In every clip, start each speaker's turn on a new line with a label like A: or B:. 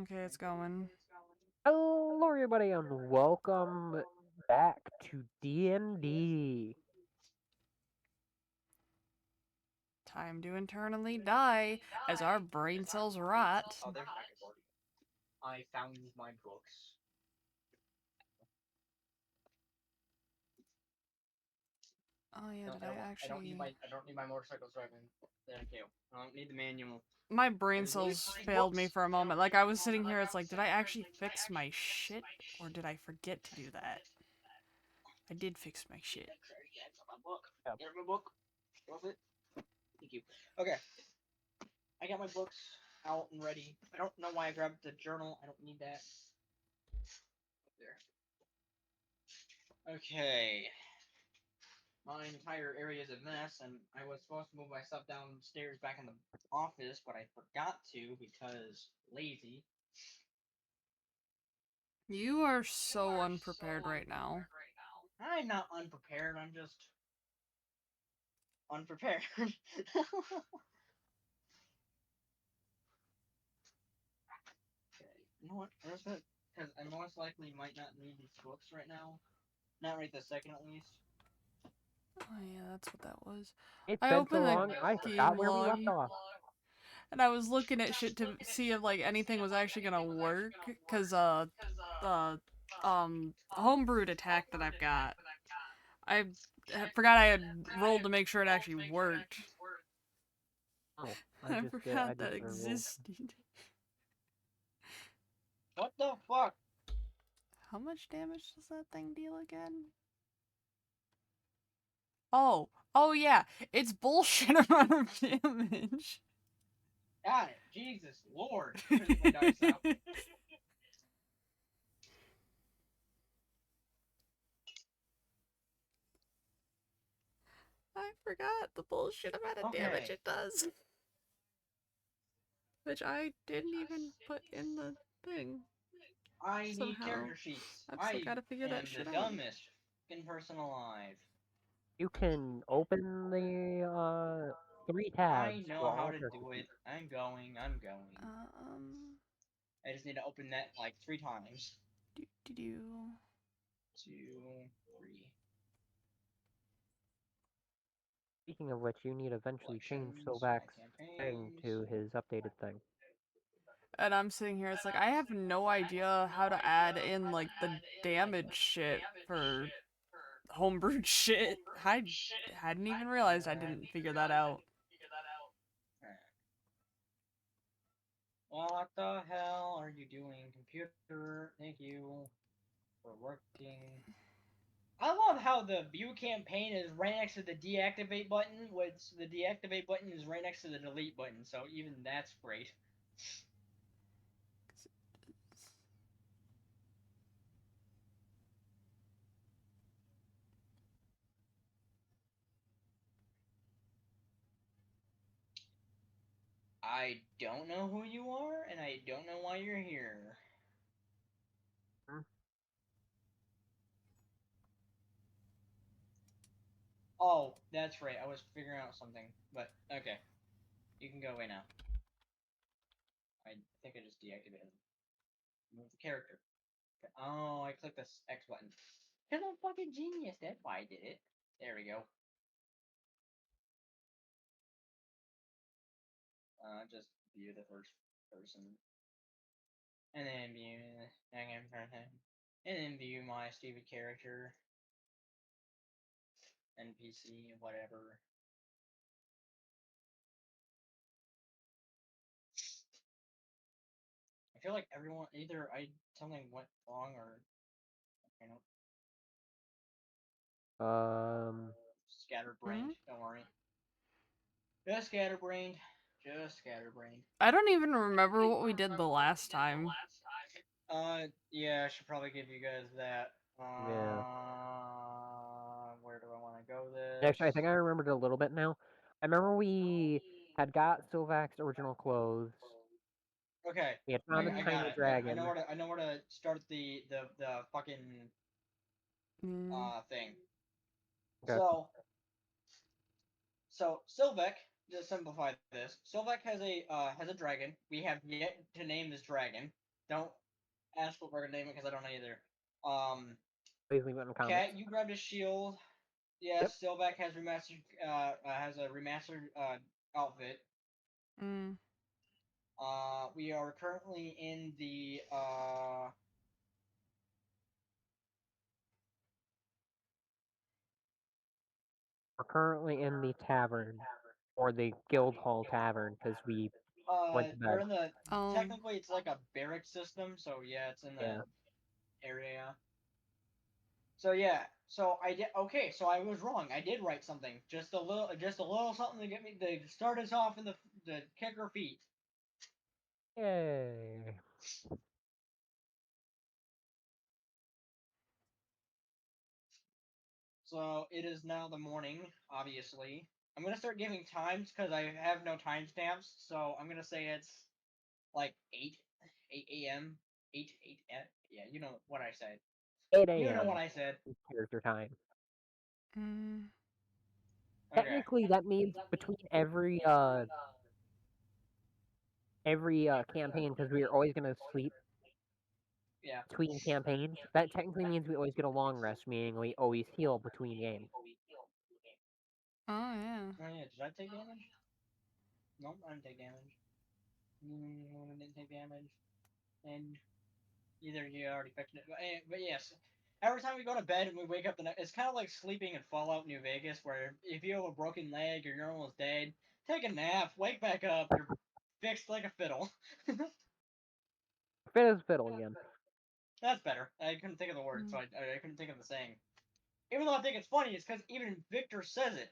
A: Okay, it's going.
B: Hello, everybody, and welcome back to D&D.
A: Time to internally die as our brain cells rot.
C: Oh, there's my keyboard. I found my books.
A: Oh yeah,
C: No,
A: did
C: I
A: I
C: don't. I don't need
A: actually?
C: my. I don't need my motorcycles driving. Thank you. I don't need the manual.
A: My
C: I
A: brain
C: just need
A: cells
C: my
A: failed me
C: books.
A: for a moment. Like I was sitting here, it's like, did I actually fix my shit, or did I forget to do that? I did fix my shit.
C: That's my book.
B: Yep.
C: Here's my book. Love it. Thank you. Okay, I got my books out and ready. I don't know why I grabbed the journal. I don't need that. Up there. Okay. My entire area is a mess, and I was supposed to move my stuff downstairs back in the office, but I forgot to because lazy.
A: You are so unprepared right now.
C: I'm not unprepared. I'm just unprepared. Okay, you know what? Because I most likely might not need these books right now. Not right this second, at least.
A: Oh yeah, that's what that was.
B: It's
A: I
B: been so
A: opened the
B: long, I
A: game
B: forgot where we
A: log
B: left off.
A: and I was looking at shit to see if like anything was actually gonna work, cause the homebrewed attack that I've got, I forgot I had rolled to make sure it actually worked.
B: Oh,
A: I
B: I
A: forgot
B: did
A: that
B: the roll.
A: existed.
C: What the fuck?
A: How much damage does that thing deal again? Oh, oh yeah, it's bullshit amount of damage.
C: Got it. Jesus Lord. Where's my dice out?
A: I forgot the bullshit amount of damage
C: Okay.
A: it does. Which I didn't even put in the thing.
C: I need
A: Somehow.
C: character sheets.
A: I've still
C: I
A: gotta figure that
C: am the
A: shit out.
C: dumbest fucking person alive.
B: You can open the three
C: I
B: tabs
C: know
B: for
C: how
B: all
C: to
B: character
C: do it.
B: sheets.
C: I'm going. I'm going.
A: Um,
C: I just need to open that like 3 times.
A: do do do.
C: 2, 3.
B: Speaking of which, you need to eventually change
C: Collections, my
B: Sylvac's thing
C: campaigns.
B: to his updated thing.
A: And I'm sitting here, it's like, I have no idea how to add in, like, the damage shit for homebrewed shit. I hadn't even realized I didn't figure that out.
C: What the hell are you doing, computer? Thank you for working. I love how the view campaign is right next to the deactivate button, which the deactivate button is right next to the delete button, so even that's great. I don't know who you are, and I don't know why you're here.
B: Hmm?
C: Oh, that's right. I was figuring out something, but okay. You can go away now. I think I just deactivated. Move the character. Oh, I clicked this X button. Because I'm fucking genius. That's why I did it. There we go. Just view the first person. And then view the second person. And then view my stupid character. NPC, whatever. I feel like everyone, either something went wrong or, you know,
B: Um,
A: Hmm?
C: scatterbrained. Don't worry. Just scatterbrained. Just scatterbrained.
A: I don't even remember what we did the last time.
C: Yeah, I should probably give you guys that.
B: yeah.
C: Where do I want to go this?
B: Actually, I think I remembered a little bit now. I remember we had got Sylvac's original clothes.
C: Okay,
B: We had found a
C: I got
B: tiny
C: it. I know
B: dragon.
C: where to start the fucking
A: Mm.
C: thing.
B: Okay.
C: So Sylvek, to simplify this, Sylvek has a dragon. We have yet to name this dragon. Don't ask what we're gonna name it because I don't know either. Um,
B: Please leave it in the comments.
C: Cat, you grabbed a shield.
B: Yep.
C: Yes, Silvac has remastered. Has a remastered outfit.
A: Mm.
C: We are currently in the
B: We're currently in the tavern, or the guild hall tavern, because we went to
C: we're
B: bed.
C: in the
A: Um.
C: technically it's like a barrack system, so yeah, it's in
B: Yeah.
C: that area. So yeah, so I did okay. So I was wrong. I did write something, just a little something to get me to start us off in the kicker feet.
B: Yay.
C: So it is now the morning. Obviously, I'm gonna start giving times because I have no timestamps. So I'm gonna say it's like 8 a.m. 8 yeah, you know what I said.
B: 8
C: You know what
B: a.m.
C: I said.
B: character time.
A: Mm.
C: Okay.
B: Technically, that means between every campaign, because we are always gonna sleep
C: Yeah.
B: between campaigns. That technically means we always get a long rest, meaning we always heal between games.
A: Oh yeah.
C: Oh yeah. Did I take damage? Nope, I didn't take damage. I didn't take damage. And either you already fixed it. But yes, every time we go to bed and we wake up the next, it's kind of like sleeping in Fallout New Vegas, where if you have a broken leg or you're almost dead, take a nap, wake back up, you're fixed like a fiddle.
B: Fit as fiddle again.
C: That's better. I couldn't think of the word, so
A: Mm.
C: I couldn't think of the saying. Even though I think it's funny, it's because even Victor says it,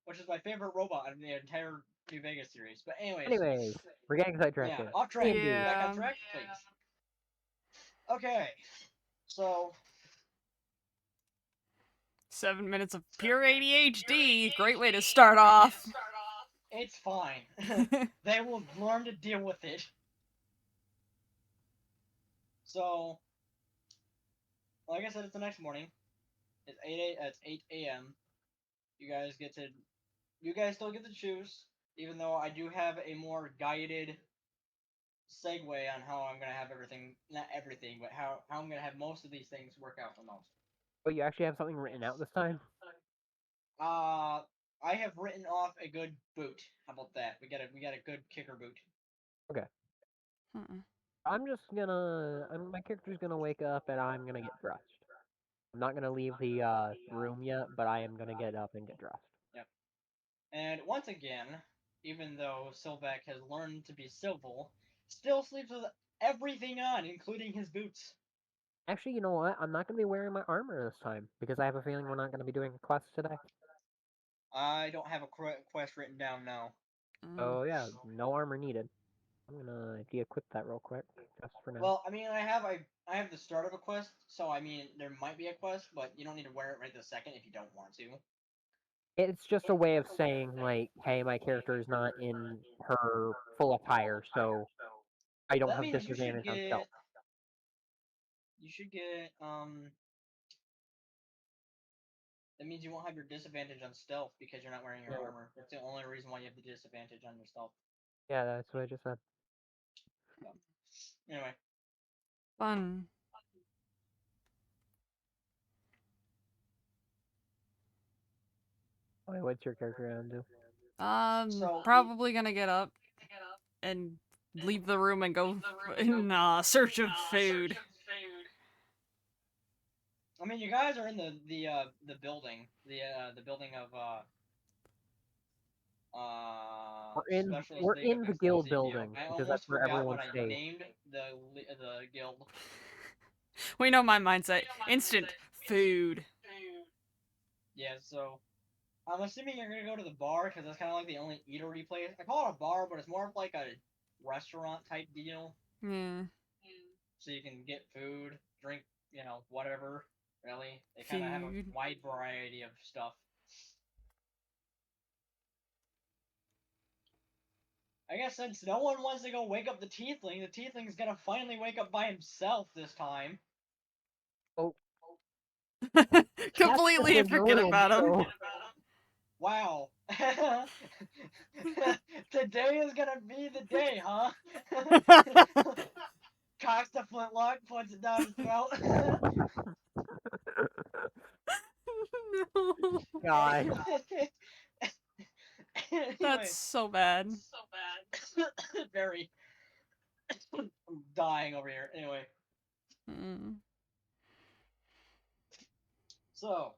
C: which is my favorite robot in the entire New Vegas series. But anyways,
B: Anyways, we're getting
C: yeah,
B: sidetracked.
C: off track.
B: D&D.
C: Back on
A: Yeah.
C: track, please. Okay, so
A: 7 minutes of pure ADHD. Great way to start off.
C: it's fine. They will learn to deal with it. So, like I said, it's the next morning. It's 8 a.m. You guys get to. You guys still get to choose, even though I do have a more guided segue on how I'm gonna have everything. Not everything, but how I'm gonna have most of these things work out the most.
B: Oh, you actually have something written out this time?
C: Uh, I have written off a good boot. How about that? We got a good kicker boot.
B: Okay.
A: Hmm.
B: My character's gonna wake up and I'm gonna get dressed. I'm not gonna leave the room yet, but I am gonna get up and get dressed.
C: Yep. And once again, even though Sylvac has learned to be civil, still sleeps with everything on, including his boots.
B: Actually, you know what? I'm not gonna be wearing my armor this time because I have a feeling we're not gonna be doing a quest today.
C: I don't have a quest written down now.
A: Mm.
B: Oh yeah, no armor needed. I'm gonna de-equip that real quick, just for now.
C: Well, I mean, I have the start of a quest, so I mean, there might be a quest, but you don't need to wear it right this second if you don't want to.
B: It's just a way of saying like, hey, my character is not in her full attire, so I don't
C: That
B: have
C: means
B: disadvantage on stealth.
C: you should get that means you won't have your disadvantage on stealth because you're not wearing your
B: Yeah,
C: armor. That's the only reason why you have the disadvantage on your stealth.
B: yeah, that's what I just said.
C: So, anyway,
A: Fun.
B: Wait, what's your character gonna do?
C: so
A: Probably gonna get up and leave the room and go in search of food.
C: I mean, you guys are in the building, the building of Specialist
B: We're
C: League of
B: in the guild
C: Xeaphio.
B: building
C: I
B: because that's
C: almost
B: where
C: forgot what
B: everyone
C: I
B: stays.
C: named the guild.
A: We know my mindset. Instant food.
C: Yeah, so I'm assuming you're gonna go to the bar because that's kind of like the only eatery place. I call it a bar, but it's more of like a restaurant type deal.
A: Yeah.
C: So you can get food, drink, whatever. Really, they kind of have a
A: Food.
C: wide variety of stuff. I guess since no one wants to go wake up the tiefling's gonna finally wake up by himself this time.
B: Oh, Cat's just
A: Completely
B: in the
A: forget
B: room,
A: about him.
B: so
C: Wow. Today is gonna be the day, huh? cocks the flintlock, puts it down his throat.
A: No.
B: God.
A: That's
C: Anyway,
A: so bad.
C: very. I'm dying over here. Anyway,
A: Mm.
C: so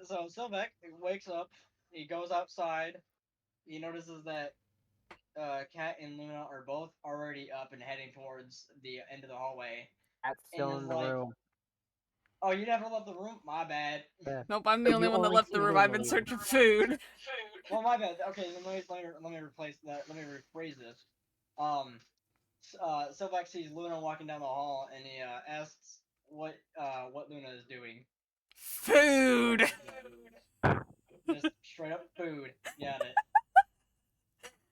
C: so Sylvek wakes up. He goes outside. He notices that Kat and Luna are both already up and heading towards the end of the hallway,
B: Cat's
C: and
B: still
C: is
B: in the
C: like,
B: room.
C: "Oh, you never left the room? My bad."
B: Yeah.
A: Nope, I'm the only
B: You
A: one that
B: only
A: left the
B: see
A: room. I'm
B: Luna
A: in
B: leaving.
A: search of food.
C: Well, my bad. Okay, then let me replace that. Let me rephrase this. Um, Sylvax sees Luna walking down the hall, and he asks what Luna is doing.
A: Food.
C: Just straight up food. Got it.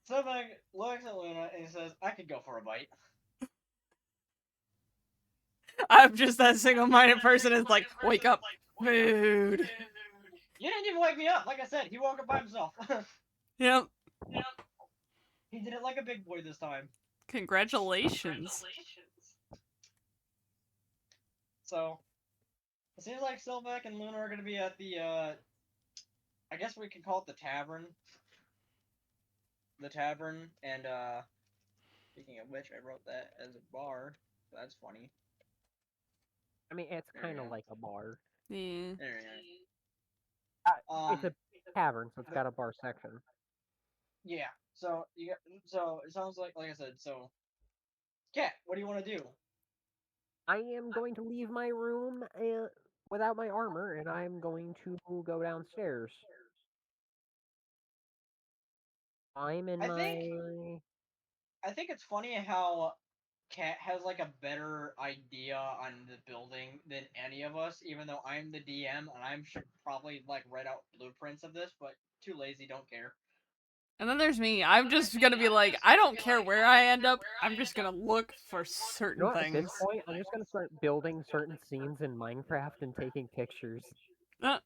C: Sylvax looks at Luna and he says, "I could go for a bite."
A: I'm just that single-minded person. Is like, wake up, food.
C: You didn't even wake me up. Like I said, he woke up by himself.
A: Yep.
C: He did it like a big boy this time.
A: Congratulations.
C: So it seems like Sylvac and Luna are gonna be at the I guess we can call it the tavern. The tavern, and speaking of which, I wrote that as a bar. So that's funny.
B: I mean, it's
C: There we
B: kind of
C: go.
B: like a bar.
A: Yeah.
C: There we go.
B: It's a tavern, so it's
C: The,
B: got a bar section.
C: yeah. So you got. So it sounds like I said. So, Cat, what do you want to do?
B: I am going to leave my room without my armor, and I'm going to go downstairs. I'm in
C: I think
B: my.
C: I think it's funny how Cat has like a better idea on the building than any of us, even though I'm the DM and I should probably like write out blueprints of this, but too lazy, don't care.
A: And then there's me. I'm just gonna be like, I don't care where I end up. I'm just gonna look for
B: You know
A: certain
B: what? At this
A: things.
B: point, I'm just gonna start building certain scenes in Minecraft and taking pictures.
A: Uh,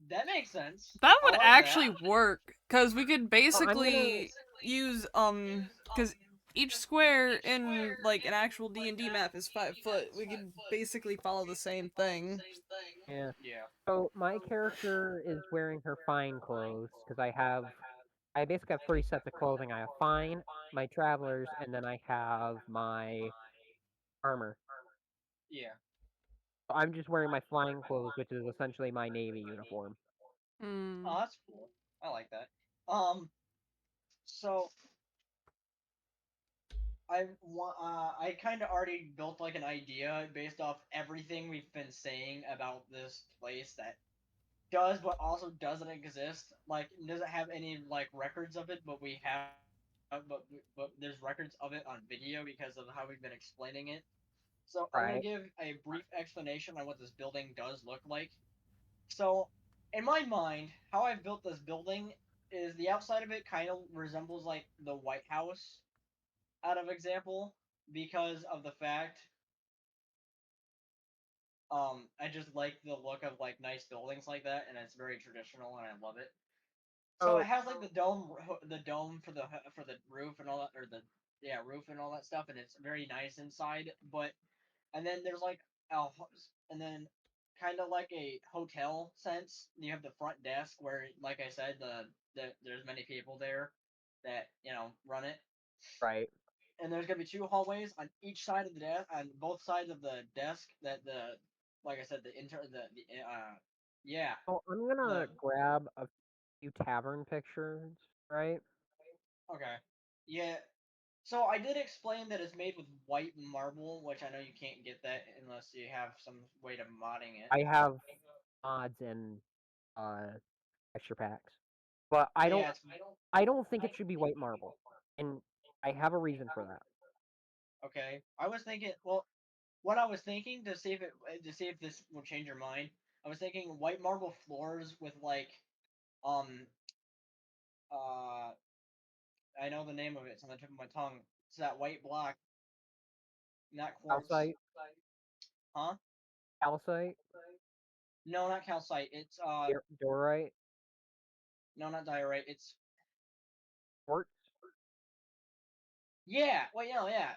C: That makes sense.
A: that
C: I
A: would
C: like that.
A: actually work because we could
B: I'm gonna.
A: basically use because each square in like an actual D&D map is 5 foot. We could basically follow the same thing.
B: Yeah.
C: Yeah.
B: So my character is wearing her fine clothes because I basically have three sets of clothing. I have fine, my travelers, and then I have my armor.
C: Yeah.
B: So I'm just wearing my flying clothes, which is essentially my navy uniform.
A: Hmm.
C: Oh, that's cool. I like that. So I kind of already built like an idea based off everything we've been saying about this place that does but also doesn't exist. Like doesn't have any like records of it, but we have but there's records of it on video because of how we've been explaining it. So I'm gonna
B: Right.
C: give a brief explanation on what this building does look like. So in my mind, how I've built this building is the outside of it kind of resembles like the White House out of example because of the fact I just like the look of like nice buildings like that, and it's very traditional, and I love it. So it
B: So
C: has like the dome for the roof and all that, or the yeah roof and all that stuff, and it's very nice inside. But and then there's like a and then kind of like a hotel sense. You have the front desk where, like I said, there's many people there that run it,
B: right.
C: and there's gonna be two hallways on each side of the desk, on both sides of the desk. That the like I said, the yeah
B: So I'm
C: the
B: gonna grab a few tavern pictures. Right.
C: okay yeah. So I did explain that it's made with white marble, which I know you can't get that unless you have some way to modding it.
B: I have mods and uh texture packs, but I
C: But
B: don't.
C: yeah, it's
B: I don't think it should be white marble, and I have a reason for that.
C: okay. I was thinking, well, what I was thinking to see if this will change your mind. I was thinking white marble floors with like um uh I know the name of it. It's on the tip of my tongue. It's that white block, not quartz,
B: Calcite,
C: huh?
B: calcite,
C: No, not calcite. It's
B: dorite,
C: no, not diorite. It's
B: quartz.
C: yeah. Well, yeah.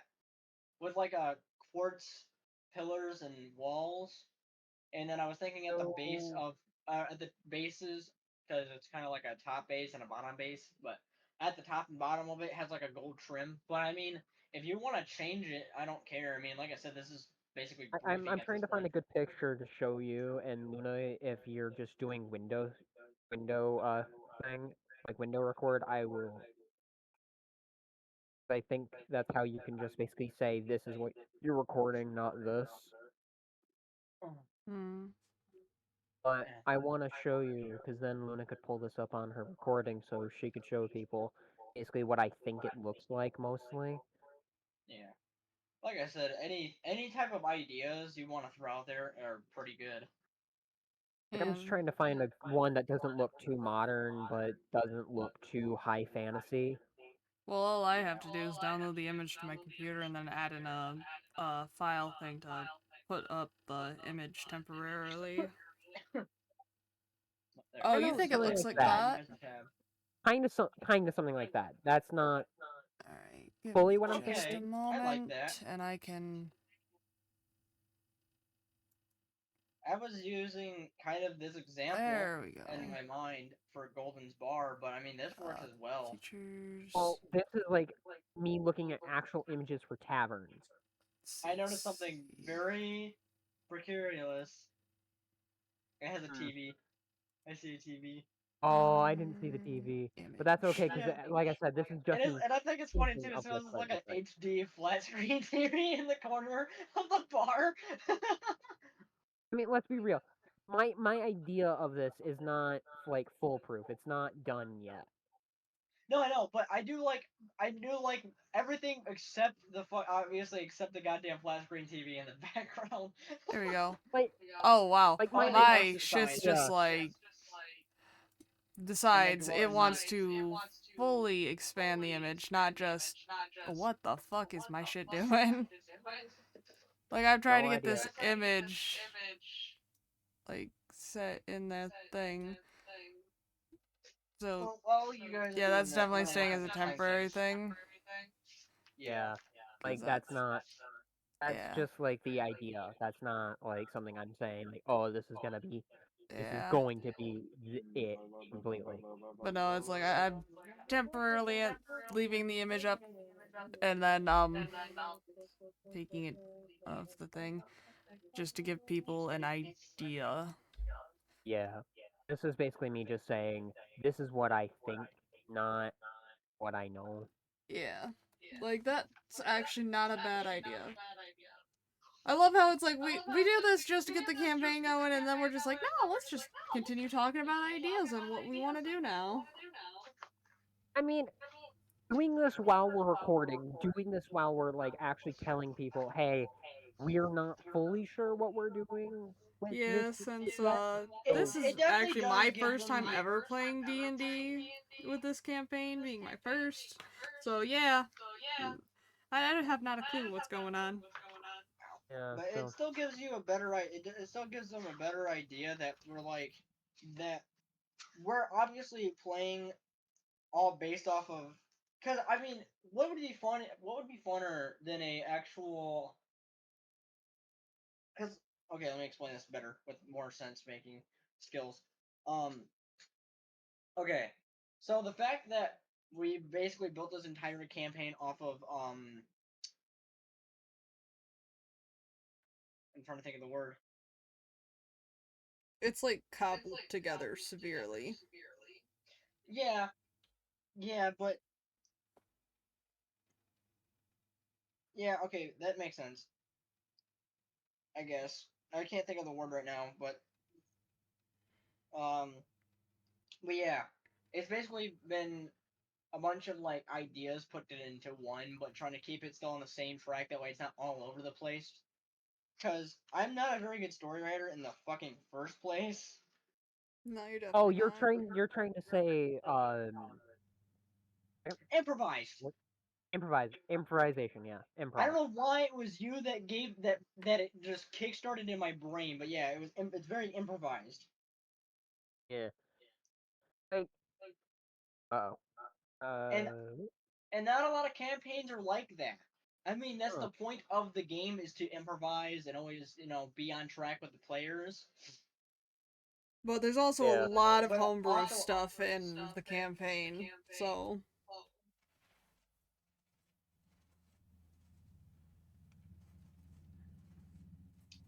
C: with like a quartz pillars and walls, and then I was thinking at the base
B: So
C: of at the bases, because it's kind of like a top base and a bottom base, but at the top and bottom of it has like a gold trim. But I mean, if you want to change it, I don't care. I mean, like I said, this is basically
B: I'm
C: briefing at
B: trying
C: this
B: to find
C: point.
B: a good picture to show you, and Luna, if you're just doing window thing, like window record, I will. I think that's how you can just basically say this is what you're recording, not this.
A: Hmm.
B: But
C: Eh,
B: I want to show you because then Luna could pull this up on her recording, so she could show people basically what I think it looks like mostly.
C: yeah. Like I said, any type of ideas you want to throw out there are pretty good.
B: Like I'm just
A: And
B: trying to find a one that doesn't look too modern, but doesn't look too high fantasy.
A: well, all I have to do is download the image to my computer and then add in a file thing to put up the image temporarily.
C: There,
A: Oh,
B: Kind
A: you
B: of
A: think it
C: got
B: something
C: like
A: looks
B: like
A: like
B: that.
A: that?
C: as a tab.
B: Kind of something like that. That's not
A: Alright, give
B: fully
A: me
B: what I'm
A: just a
C: Okay,
B: thinking.
C: I like that.
A: moment, and I can.
C: I was using kind of this example
A: There we
C: in
A: go.
C: my mind for Golden's Bar, but I mean this works
A: Uh,
C: as well.
A: Features.
B: Well, this is like me looking at actual images for taverns.
C: I
A: Let's
C: noticed something
A: see.
C: very precarious. It has a
B: Hmm.
C: TV. I see a TV.
B: Oh, I didn't see the TV, but that's okay
A: Image.
B: because, like I said, this is
C: It
B: just
C: is,
B: me
C: and I think it's funny
B: thinking
C: too.
B: of
C: So
B: what's
C: it's
B: going
C: like
B: to
C: an
B: look like.
C: HD flat screen TV in the corner of the bar.
B: I mean, let's be real. My idea of this is not like foolproof. It's not done yet.
C: No, I know, but I do like everything except obviously except the goddamn flat screen TV in the background.
A: There we go.
B: Like
A: Oh wow,
B: my
C: Everything else
A: my
C: is
A: shit's
C: fine.
A: just
B: idea.
A: like
C: And then
A: decides
C: go
A: it
C: and
A: wants to fully expand the image, not just what the fuck is my shit doing? Like I'm trying
B: No
A: to get
B: idea.
A: this image like set in that thing. So
C: while you guys are
A: yeah,
C: doing
A: that's
C: that, I'm
A: definitely
C: gonna
A: staying
C: look
A: as
C: up
A: a
C: the time
A: temporary
C: sinks.
A: thing.
C: Yeah.
B: Yeah,
A: Cause
B: like that's
A: that's
B: not. That's
A: yeah,
B: just like the idea. That's not like something I'm saying like, oh, this is gonna be. This is
A: yeah.
B: going to be it completely.
A: But no, it's like I'm temporarily leaving the image up and then taking it off the thing just to give people an idea.
B: Yeah. This is basically me just saying this is what I think, not what I know.
A: Yeah. Like that's actually not a bad idea. I love how it's like we do this just to get the campaign going and then we're just like, "No, let's just continue talking about ideas and what we want to do now."
B: I mean, doing this while we're recording, doing this while we're like actually telling people, hey, we're not fully sure what we're doing with this
A: Yeah, since
B: yet.
C: It
B: So
A: this is
C: it definitely
A: actually
C: does
A: my
C: give
A: first time
C: them.
A: ever playing D&D with this campaign being my first. So, yeah, I have not a clue what's going on.
B: yeah,
C: But it
B: so
C: still gives you a better it still gives them a better idea that that we're obviously playing all based off of because I mean what would be funner than a actual because okay, let me explain this better with more sense making skills. Um okay. So the fact that we basically built this entire campaign off of I'm trying to think of the word.
A: It's like cobbled together severely.
C: Yeah, yeah, but yeah, okay, that makes sense. I guess. I can't think of the word right now, um but yeah. It's basically been a bunch of like ideas put it into one, but trying to keep it still on the same track that way it's not all over the place. Cause I'm not a very good story writer in the fucking first place.
A: No, you're
B: oh,
A: definitely not.
B: you're trying to say
C: Improvised.
B: what improvisation, yeah,
C: I don't
B: improv.
C: know why it was you that gave that it just kickstarted in my brain, but yeah, it's very improvised.
B: Yeah. Like, uh-oh.
C: And
B: Uh
C: and not a lot of campaigns are like that. I mean, that's
B: Huh.
C: the point of the game is to improvise and always, be on track with the players.
A: But there's also a
B: Yeah.
A: lot of
C: But
A: homebrew
C: also,
A: stuff in the campaign, so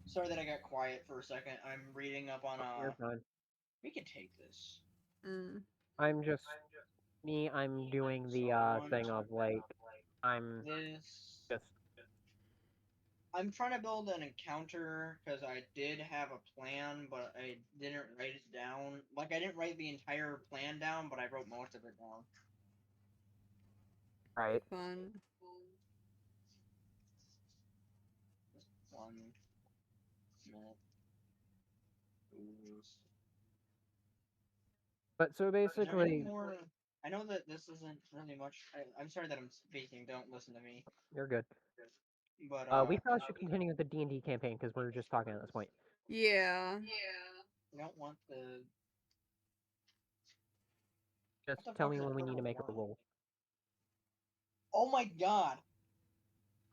C: sorry that I got quiet for a second. I'm reading up on
B: You're fine.
C: we can take this.
A: mm,
B: I'm just me. I'm doing
C: So
B: the
C: I want
B: thing of like I'm
C: this.
B: just
C: I'm trying to build an encounter because I did have a plan, but I didn't write it down. Like I didn't write the entire plan down, but I wrote most of it down.
B: right.
A: fun.
C: Just 1 minute. Ooh.
B: But so
C: Is there any
B: basically,
C: more? I know that this isn't really much. I'm sorry that I'm speaking. Don't listen to me.
B: you're good.
C: But
B: We probably should continue with the D&D campaign because we're just talking at this point.
A: Yeah.
C: I don't want the.
B: Just
C: What the
B: tell
C: fuck
B: me
C: is a
B: when we need to
C: purple
B: make a
C: one?
B: roll.
C: Oh my god!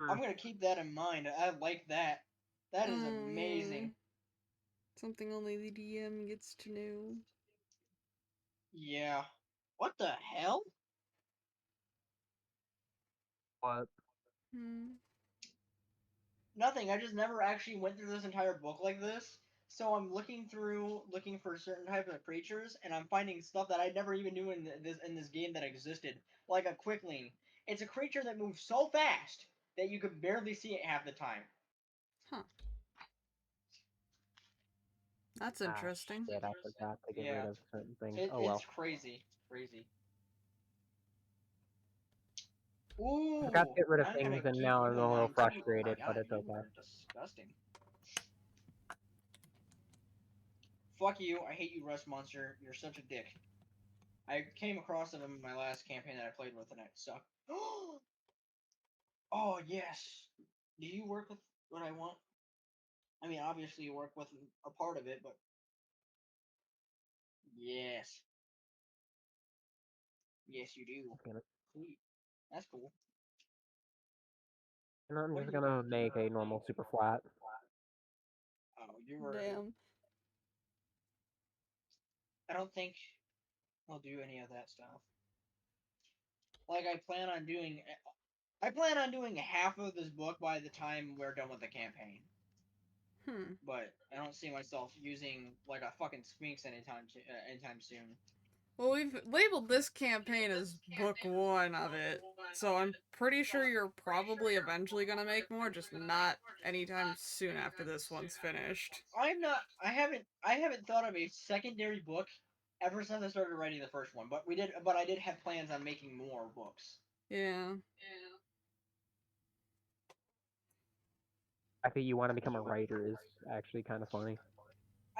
B: Hmm.
C: I'm gonna keep that in mind. I like that. That is
A: Oh,
C: amazing.
A: something only the DM gets to know.
C: Yeah. What the hell?
B: But
A: Hmm.
C: Nothing. I just never actually went through this entire book like this. So I'm looking through, looking for certain type of creatures, and I'm finding stuff that I never even knew in this game that existed, like a quickling. It's a creature that moves so fast that you could barely see it half the time.
A: Huh. That's
B: ah
A: interesting.
B: shit, I forgot to get rid
C: Yeah,
B: of certain things.
C: it,
B: Oh
C: it's
B: well.
C: crazy, crazy.
B: I forgot to
C: Ooh,
B: get rid of
C: I'm
B: things
C: gonna
B: and
C: keep
B: now
C: you
B: I'm
C: in
B: a little
C: mind too. Oh my
B: frustrated, but
C: god,
B: it's
C: you
B: okay.
C: are disgusting. Fuck you. I hate you, Rust Monster. You're such a dick. I came across them in my last campaign that I played with, and it sucked. Oh yes. Do you work with what I want? I mean, obviously you work with a part of it, but yes, yes you do. Sweet. That's cool.
B: And I'm
C: What
B: just
C: do you?
B: gonna make a normal super flat.
C: Oh, you were.
A: Damn.
C: I don't think I'll do any of that stuff. Like I plan on doing. I plan on doing half of this book by the time we're done with the campaign.
A: Hmm.
C: But I don't see myself using like a fucking sphinx anytime soon.
A: Well, we've labeled this campaign as book one of it, so I'm pretty sure you're probably eventually gonna make more, just not anytime soon after this one's finished.
C: I'm not. I haven't. I haven't thought of a secondary book ever since I started writing the first one. But we did. But I did have plans on making more books.
A: Yeah.
B: The fact that you want to become a writer is actually kind of funny.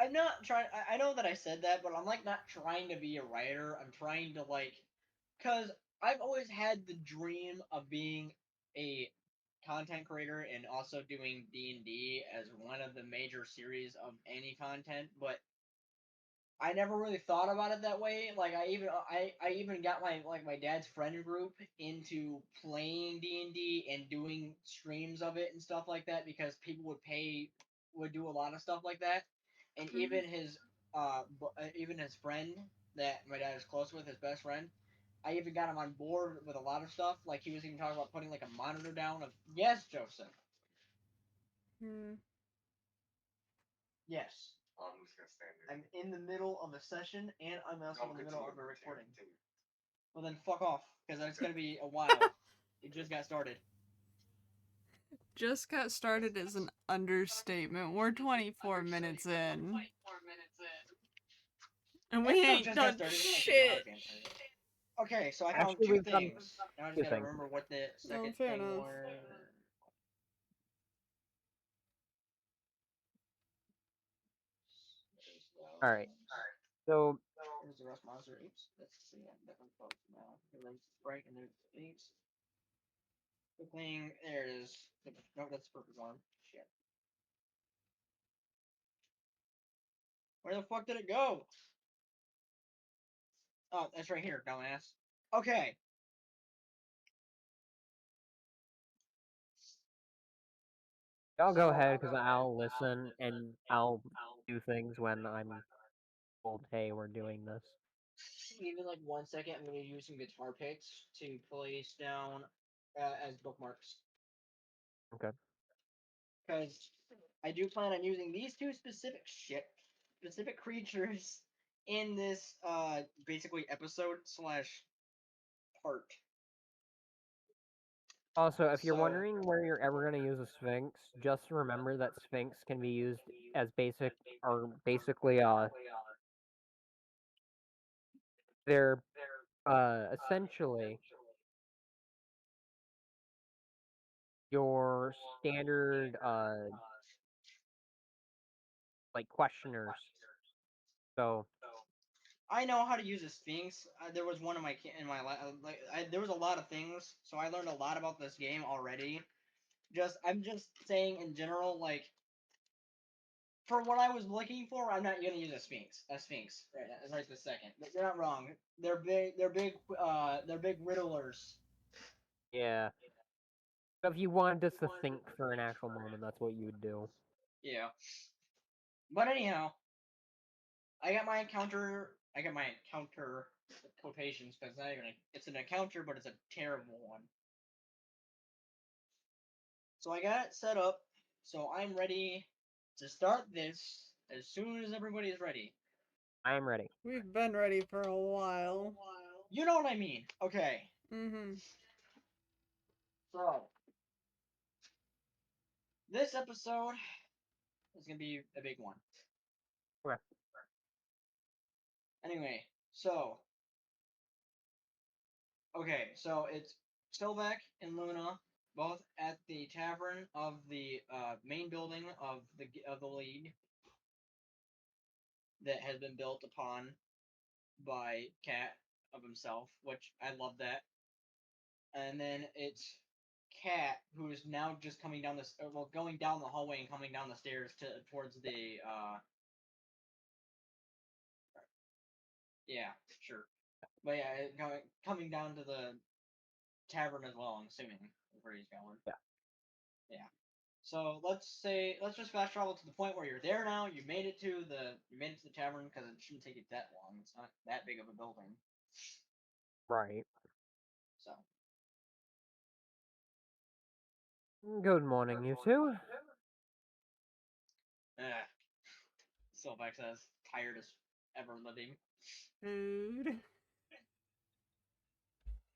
C: I'm not trying. I know that I said that, but I'm like not trying to be a writer. I'm trying to cause I've always had the dream of being a content creator and also doing D&D as one of the major series of any content, but I never really thought about it that way. Like I even got my dad's friend group into playing D&D and doing streams of it and stuff like that because people would do a lot of stuff like that. And
A: Hmm.
C: even his friend that my dad is close with, his best friend, I even got him on board with a lot of stuff. Like he was even talking about putting like a monitor down of yes, Joseph.
A: Hmm.
C: Yes. I'm in the middle of a session and I'm also in the middle of a recording. Well, then fuck off, because it's gonna be a while. It just got started.
A: Just got started as an understatement. We're 24 minutes in, and we
C: It's not
A: ain't
C: just got
A: done
C: started. Okay, now
A: shit.
C: it's getting started. Okay, so I found
B: Actually,
C: two
B: we've done
C: things. Now I just
B: two
C: gotta
B: things.
C: remember what the
A: Oh,
C: second
A: fair
C: thing
A: enough.
C: were. There's
B: All right.
C: those.
B: So
C: There's the rust monster. Oops, that's the different folks now. There's Sprite and there's Sphinx. The thing, there it is. No, that's the perfect one. Shit. Where the fuck did it go? Oh, that's right here, dumbass. Okay,
B: I'll go
C: So
B: ahead because I'll listen and I'll do things when I'm told, hey, we're doing this.
C: give me like 1 second. I'm gonna use some guitar picks to place down as bookmarks
B: Okay.
C: because I do plan on using these two specific creatures in this basically episode slash part.
B: Also, if you're
C: So
B: wondering where you're ever going to use a Sphinx, just remember that Sphinx can be used as basic or basically they're essentially your standard like questioners. So
C: I know how to use a Sphinx. There was one in there was a lot of things, so I learned a lot about this game already. I'm just saying in general, like for what I was looking for, I'm not gonna use a Sphinx. A Sphinx, right this second. But you're not wrong. They're big. They're big riddlers.
B: yeah. So if you wanted just to think for an actual moment, that's what you would do.
C: Yeah. But anyhow, I got my encounter. I got my encounter quotations because it's an encounter, but it's a terrible one. So I got it set up. So I'm ready to start this as soon as everybody is ready.
B: I am ready.
A: We've been ready for a while.
C: You know what I mean? Okay.
A: Mm-hmm.
C: So this episode is gonna be a big one.
B: Okay.
C: Anyway, so it's Sylvek and Luna both at the tavern of the main building of the league that has been built upon by Cat of himself, which I love that. And then it's Cat who is now just coming down going down the hallway and coming down the stairs towards the yeah, sure. But yeah, coming down to the tavern as well. I'm assuming is where he's going.
B: Yeah.
C: Yeah. So let's just fast travel to the point where you're there now. You made it to the tavern because it shouldn't take you that long. It's not that big of a building.
B: Right.
C: So
B: Good morning, you two.
C: eh, Sylvax says tired as ever living.
A: Food.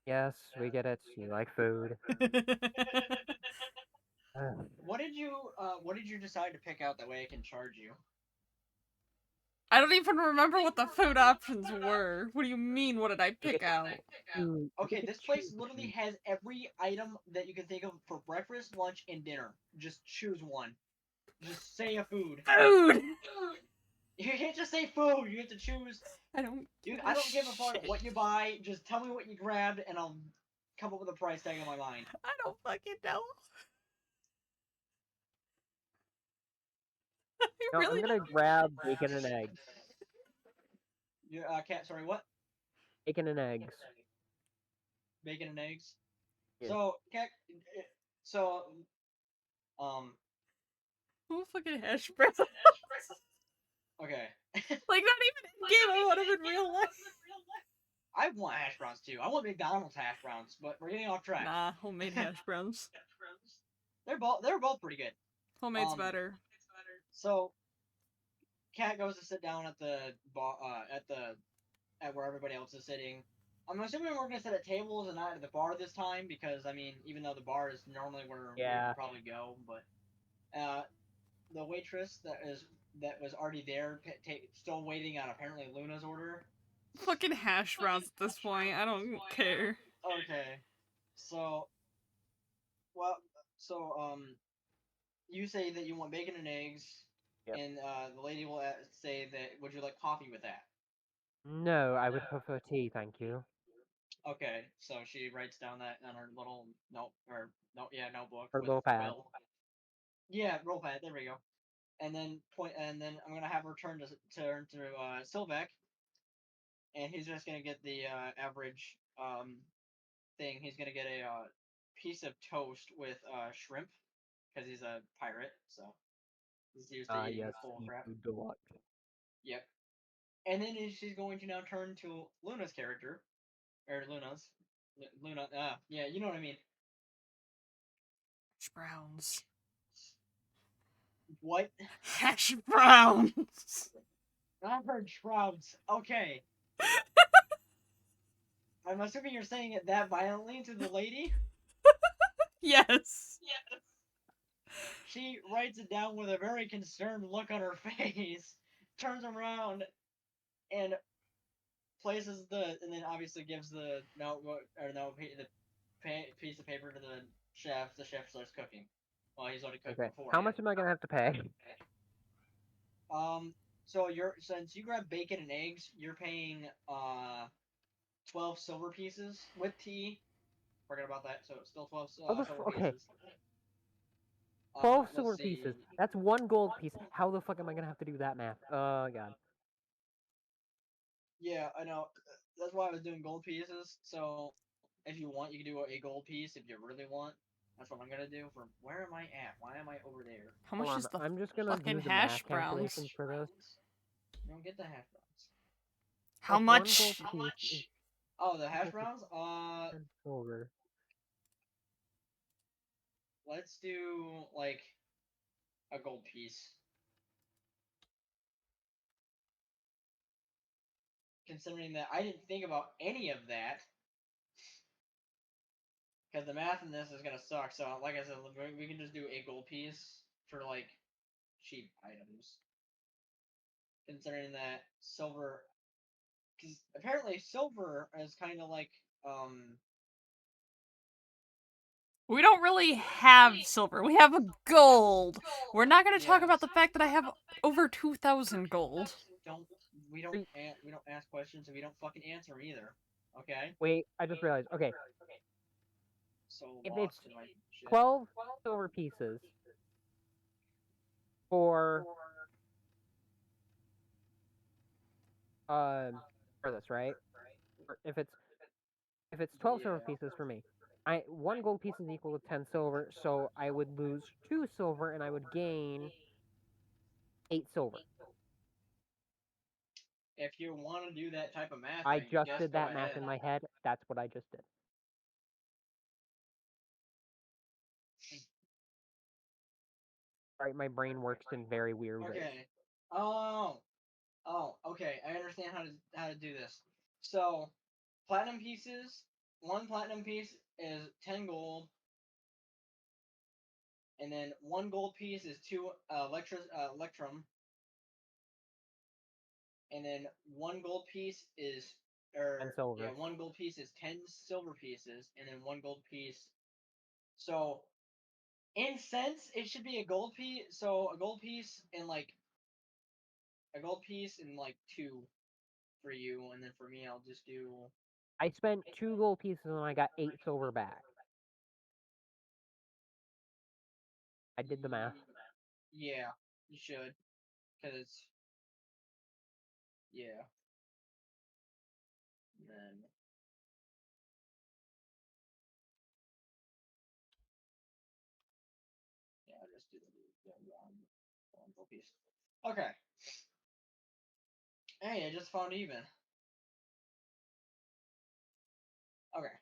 B: Yes, we get it. You like food. Ugh.
C: What did you decide to pick out that way I can charge you?
A: I don't even remember what the food options were. What do you mean? What did I
B: You
A: pick
B: get
A: out?
B: you
C: Okay,
B: get to
C: this place literally
B: choose.
C: has every item that you can think of for breakfast, lunch, and dinner. Just choose one. Just say a food.
A: Food.
C: You can't just say food. You have to choose.
A: I don't give
C: I
A: a
C: don't give a fuck
A: shit.
C: what you buy. Just tell me what you grabbed, and I'll come up with a price tag in my mind.
A: I don't fucking know. I
B: No, I'm
A: really
B: gonna grab bacon and eggs.
C: You cat. Sorry, what?
B: Bacon and eggs.
C: Bacon and eggs.
B: Yeah.
C: So cat. So um.
A: don't. Fucking hash browns.
C: Okay.
A: Like not even in game. I want them in real life.
C: I want hash browns too. I want McDonald's hash browns, but we're getting off track.
A: Nah, homemade hash browns.
C: They're both pretty good.
A: Homemade's
C: Um.
A: better.
C: So Cat goes to sit down at the bar, at where everybody else is sitting. I'm assuming we're gonna sit at tables and not at the bar this time because I mean, even though the bar is normally where we
B: Yeah.
C: would probably go, but the waitress that was already there, still waiting on apparently Luna's order.
A: Fucking hash browns at this point. I don't care.
C: Okay, so well, so you say that you want bacon and eggs,
B: Yep.
C: and the lady will say that would you like coffee with that?
B: No, I would prefer tea, thank you.
C: Okay, so she writes down that on her little notebook
B: Or
C: with
B: little pad.
C: Quill. Yeah, roll pad. There we go. And then I'm gonna have her turn to Sylvek, and he's just gonna get the average thing. He's gonna get a piece of toast with shrimp. because he's a pirate, so he's used to eating
B: Yes,
C: full crap.
B: seafood deluxe.
C: Yep. And then she's going to now turn to Luna's character, or Luna's, Luna. Yeah, you know what I mean.
A: Hash browns.
C: What?
A: Hash browns.
C: I heard shrouds. Okay. I'm assuming you're saying it that violently to the lady.
A: Yes.
C: She writes it down with a very concerned look on her face, turns around, and places and then obviously gives the notebook or no the piece of paper to the chef. The chef starts cooking. Well, he's already cooked
B: Okay, how
C: beforehand.
B: much am I gonna have to pay?
C: So you're since you grab bacon and eggs, you're paying 12 silver pieces with tea. Forget about that. So it's still 12 silver
B: Okay,
C: pieces.
B: 12
C: Let's
B: silver
C: see.
B: pieces. That's one gold piece. How the fuck am I gonna have to do that math? Oh god.
C: Yeah, I know. That's why I was doing gold pieces. So if you want, you can do a gold piece if you really want. That's what I'm gonna do. For where am I at? Why am I over there?
A: How
B: Hold
A: much
B: on,
A: is the
B: I'm just gonna
A: fucking
B: do the
A: hash
B: math
A: browns?
B: calculations for this.
C: You don't get the hash browns.
A: How
B: If one gold
A: much?
B: piece is
C: Oh, the hash
B: equal to
C: browns.
B: 10 silver,
C: Let's do like a gold piece. Considering that I didn't think about any of that, because the math in this is gonna suck. So, like I said, we can just do a gold piece for like cheap items. Considering that silver, because apparently silver is kind of like
A: We don't really have silver. We have a gold. We're not going to talk
C: yeah.
A: about the fact that I have over 2,000 gold.
C: Don't
B: Three-
C: we don't ask questions and we don't fucking answer 'em either. Okay.
B: wait, I just realized. Okay,
C: So
B: if it's
C: lost in my shit.
B: 12 silver pieces for um for this, right? Or if it's 12 silver
C: Yeah.
B: pieces for me, I one gold piece is equal to 10 silver, so I would lose 2 silver and I would gain 8 silver.
C: If you want to do that type of math,
B: I
C: I
B: just
C: guess
B: did
C: go
B: that math
C: ahead.
B: in my head. That's what I just did. Right, my brain works in very weird ways.
C: Okay. Oh. Oh. Okay. I understand how to do this. So, platinum pieces. One platinum piece is 10 gold, and then one gold piece is two electrum, and then one gold piece is
B: And
C: or yeah,
B: silver.
C: one gold piece is 10 silver pieces, and then one gold piece. So in sense, it should be a gold piece. So a gold piece and like two for you, and then for me, I'll just do.
B: I spent 2 gold pieces and I got 8 silver back. I did the math.
C: Yeah, you should, cause yeah. And then yeah, I'll just do one gold piece. Okay. Hey, I just found even. Okay.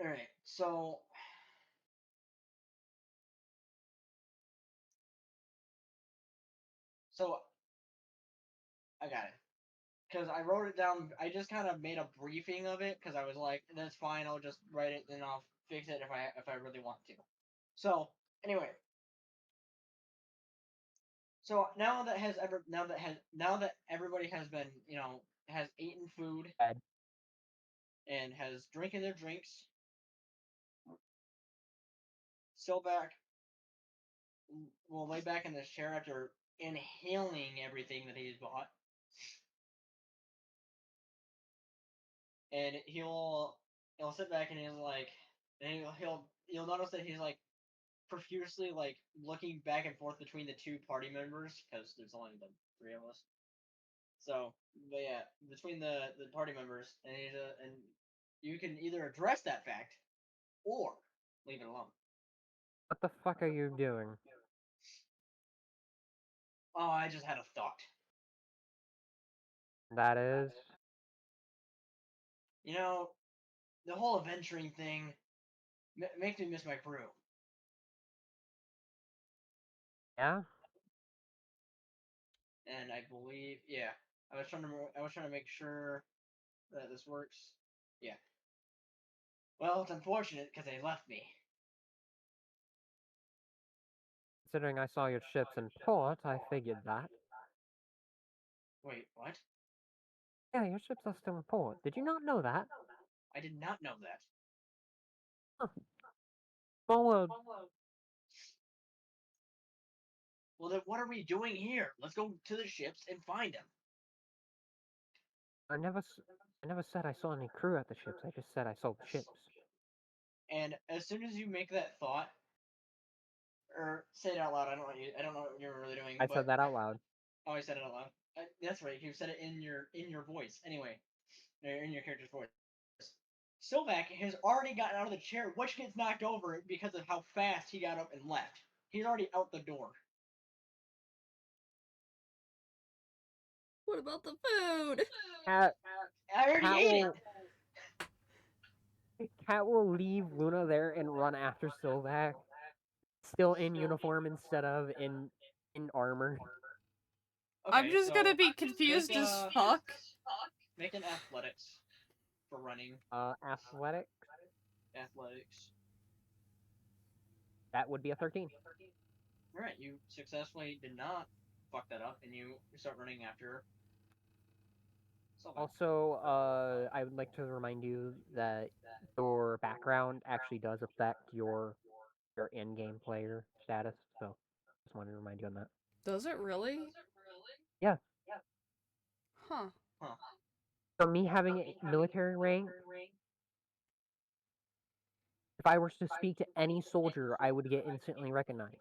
C: All right. So I got it. Because I wrote it down. I just kind of made a briefing of it because I was like, "That's fine. I'll just write it and I'll fix it if I really want to." So anyway, so now that everybody has been has eaten food
B: Bad.
C: and has drinking their drinks, Silback will lay back in this chair after inhaling everything that he's bought, and he'll sit back and he's like, and you'll notice that he's like profusely like looking back and forth between the two party members because there's only three of us. So, but yeah, between the party members, and you can either address that fact or leave it alone.
B: What the fuck are you doing?
C: Oh, I just had a thought.
B: That is.
C: You know, the whole adventuring thing makes me miss my crew.
B: Yeah?
C: And I believe, yeah, I was trying to make sure that this works. Yeah. Well, it's unfortunate because they left me.
B: Considering I saw your ships in port, I figured that.
C: Wait, what?
B: Yeah, your ships are still in port. Did you not know that?
C: I did not know that.
B: Huh. Small world.
C: Well, then what are we doing here? Let's go to the ships and find them.
B: I never, I never said I saw any crew at the ships. I just said I saw the ships.
C: And as soon as you make that thought, or say it out loud, I don't know what you're really doing,
B: I
C: but
B: said that out loud.
C: oh, I said it out loud. That's right. You said it in your voice. Anyway, in your character's voice. Sylvac has already gotten out of the chair, which gets knocked over because of how fast he got up and left. He's already out the door.
A: What about the food?
B: Cat,
C: I already
B: Cat
C: ate
B: will, Cat will leave Luna there and run after Sylvac, still in uniform instead of in armor.
C: it.
A: I'm
C: Okay,
A: just gonna
C: so
A: be
C: make
A: confused as fuck.
C: make an athletics for running.
B: Athletic.
C: Athletics.
B: That would be a 13.
C: All right, you successfully did not fuck that up, and you start running after Sylvac.
B: Also, I would like to remind you that your background actually does affect your in-game player status. So, just wanted to remind you on that.
A: Does it really?
B: Yeah.
A: Huh.
C: Huh.
B: So me having a military rank, if I were to speak to any soldier, I would get instantly recognized.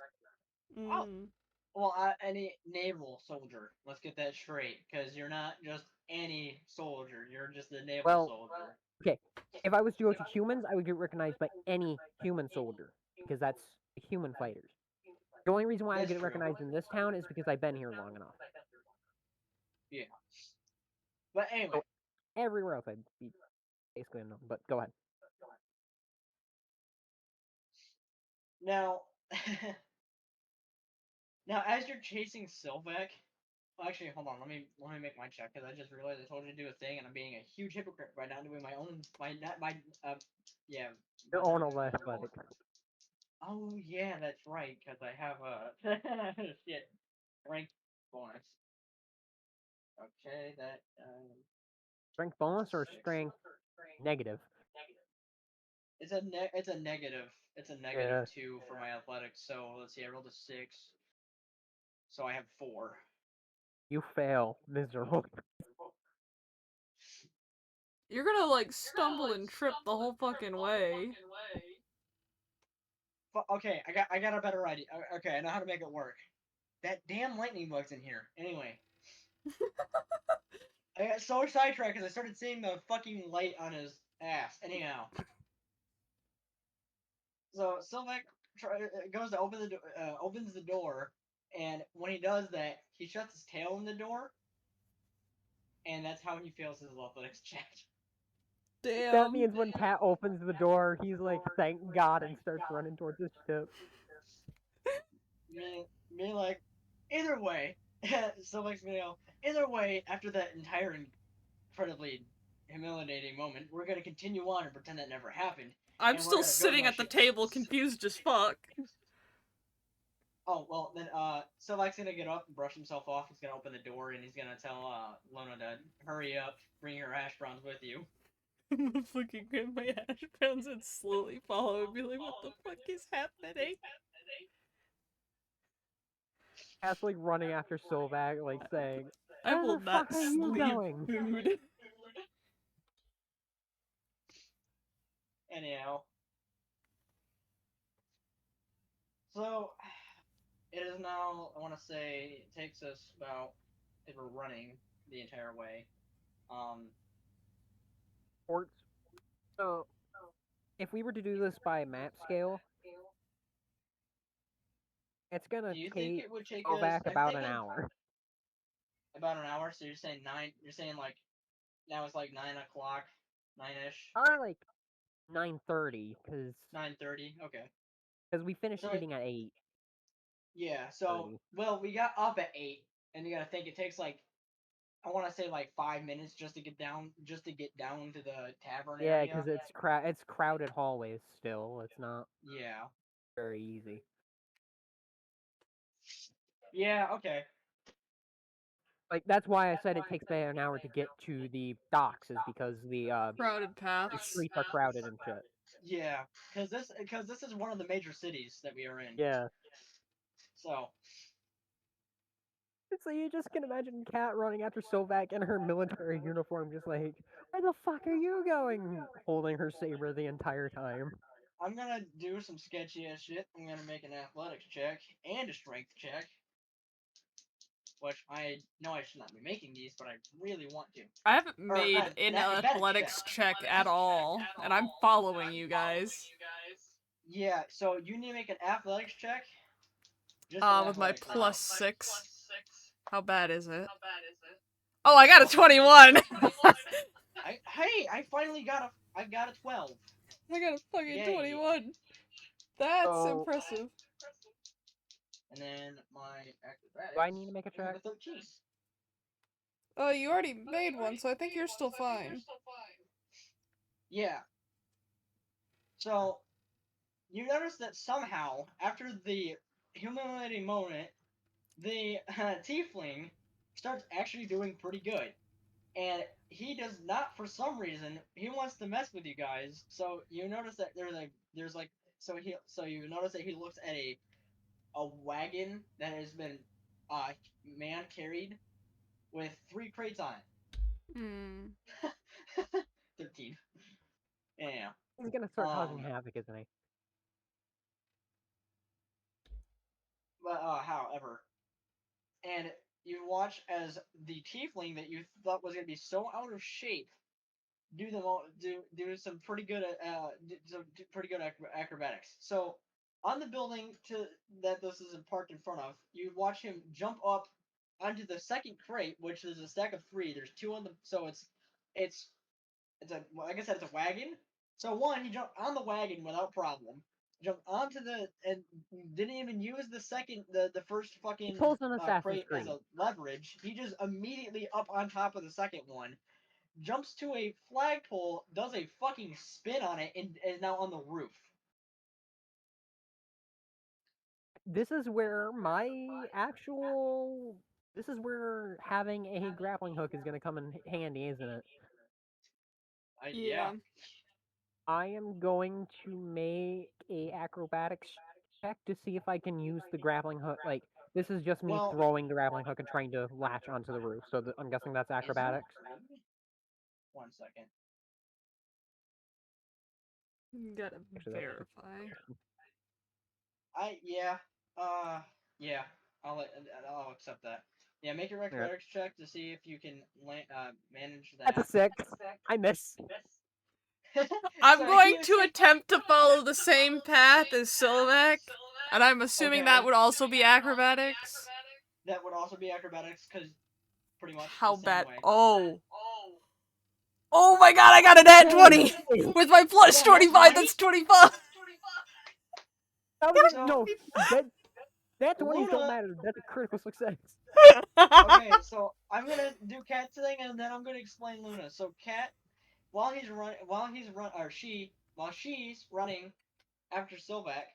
C: Oh,
A: Mm.
C: well, any naval soldier. Let's get that straight, because you're not just any soldier. You're just a naval
B: Well,
C: soldier.
B: okay. If I was to go to humans, I would get recognized by any human soldier because that's the human fighters. The only reason why I would
C: That's
B: get
C: true.
B: recognized in this town is because I've been here long enough.
C: Yeah. But anyway,
B: So everywhere else, I'd be basically unknown. But go ahead.
C: now, now as you're chasing Sylvac, well, actually, hold on. Let me make my check because I just realized I told you to do a thing, and I'm being a huge hypocrite by not doing my own yeah.
B: Your own athletic.
C: Oh yeah, that's right. Because I have a shit rank bonus. Okay, that
B: Strength bonus or strength negative?
C: it's a negative. It's a negative
B: Yeah,
C: 2 for my athletics. So let's see. I rolled a 6, so I have 4.
B: you fail. Miserable.
A: You're gonna like stumble and trip the whole fucking way.
C: Okay, I got a better idea. Okay, I know how to make it work. That damn lightning bug's in here. Anyway, I got so sidetracked because I started seeing the fucking light on his ass. Anyhow, so Sylvac goes to opens the door, and when he does that, he shuts his tail in the door, and that's how he fails his athletics check.
B: That
A: Damn.
B: means when Cat opens the door, he's like, thank God, and starts running towards his ship.
C: Me like, either way, Sylvac's gonna go. Either way, after that entire incredibly humiliating moment, we're gonna continue on and pretend that never happened,
A: I'm
C: and we're
A: still
C: gonna go to
A: sitting
C: our
A: at the
C: ships.
A: table confused as fuck.
C: Oh well, then Sylvac's gonna get up and brush himself off. He's gonna open the door and he's gonna tell Lona to hurry up, bring her hash browns with you.
A: I'm gonna fucking grab my hash browns and slowly follow and be like, what the fuck is happening?
B: Cat's like running after Sylvac, like saying,
A: I
B: where
A: will
B: the fuck
A: not
B: are you
A: leave
B: going?
A: food.
C: Anyhow, so it is now. I want to say it takes us about because we're running the entire way. Um,
B: Or so if we were to do this by map scale, it's gonna
C: do you think
B: take
C: it would take us?
B: Kovac
C: I'm
B: about an
C: thinking
B: hour.
C: about an hour. So you're saying nine? You're saying like now it's like 9 o'clock, 9ish,
B: Or like 9:30,
C: 9:30. Okay.
B: because we finished
C: So
B: eating at 8:30.
C: yeah. So well, we got up at 8, and you gotta think it takes like I want to say like 5 minutes just to get down to the tavern
B: Yeah,
C: area.
B: because it's crowded hallways still. It's not
C: Yeah.
B: very easy.
C: Yeah. Okay.
B: Like that's why I said it takes about an hour to get to the docks, is because
A: Crowded
B: the
A: paths.
B: streets are crowded and shit.
C: Yeah, because this is one of the major cities that we are in.
B: Yeah.
C: So
B: So you just can imagine Kat running after Sovak in her military uniform, just like, where the fuck are you going? Holding her saber the entire time.
C: I'm gonna do some sketchy ass shit. I'm gonna make an athletics check and a strength check, which I know I should not be making these, but I really want to.
A: I haven't
C: Or not
A: made
C: an
A: an
C: acrobatics check.
A: athletics check at all, and I'm following you guys.
C: Yeah, so you need to make an athletics check. Just an
A: With my
C: athletics check.
A: +6. How bad is it? Oh, I got a 21!
C: I finally got a 12.
A: I got a fucking
C: Yay.
A: 21. That's
B: So,
A: impressive.
C: And then my
B: do I need to
C: acrobatics,
B: make a
C: I have
B: check?
C: a 13.
A: Oh, you already made one, so I think you're still fine.
C: Yeah. So you notice that somehow, after the humiliating moment, the tiefling starts actually doing pretty good. And he does not, for some reason, he wants to mess with you guys. So you notice that there's like so you notice that he looks at a wagon that has been uh man carried with 3 crates on
A: Hmm.
C: it. 13. Yeah.
B: He's gonna start causing
C: Um.
B: havoc, isn't he?
C: But however, and you watch as the tiefling that you thought was gonna be so out of shape do some pretty good pretty good acrobatics. So on the building to that this is parked in front of, you watch him jump up onto the second crate, which is a stack of three. There's two on the so it's it's a like I said it's a wagon. So one he jumped on the wagon without problem. Jumped onto the and didn't even use the first
B: He
C: fucking
B: pulls an Assassin's
C: crate as
B: Creed.
C: a leverage. He just immediately up on top of the second one, jumps to a flagpole, does a fucking spin on it, and is now on the roof.
B: This is where my actual. This is where having a grappling hook is gonna come in handy, isn't it?
C: Yeah.
A: Yeah.
B: I am going to make a acrobatics check to see if I can use the grappling hook. Like, this is just me
C: Well,
B: throwing the grappling hook and trying to latch onto the roof. So I'm guessing that's
C: is it
B: acrobatics.
C: red? 1 second.
A: Gotta
B: Actually, that's just
A: verify.
C: Yeah. Uh. Yeah. I'll accept that. Yeah. Make your
B: yeah.
C: acrobatics check to see if you can manage
B: That's a
C: that.
B: 6. I miss.
A: I'm
C: So
A: going
C: he was
A: to attempt to follow the same path as Sylvek, and I'm assuming that
C: okay.
A: would also be acrobatics.
C: That would also be acrobatics because pretty much the
A: How
C: same
A: bad?
C: way.
A: Oh. Oh my god, I got a nat
B: Holy
A: 20!
B: shit!
A: With my
C: You
A: plus
C: got a nat
A: 25,
C: 20?
A: that's 25!
B: That was
C: So
B: no. That 20s don't
C: Luna.
B: matter. That's a critical success.
C: Okay, so I'm gonna do Cat's thing, and then I'm gonna explain Luna. So Cat, while she's running after Sylvac,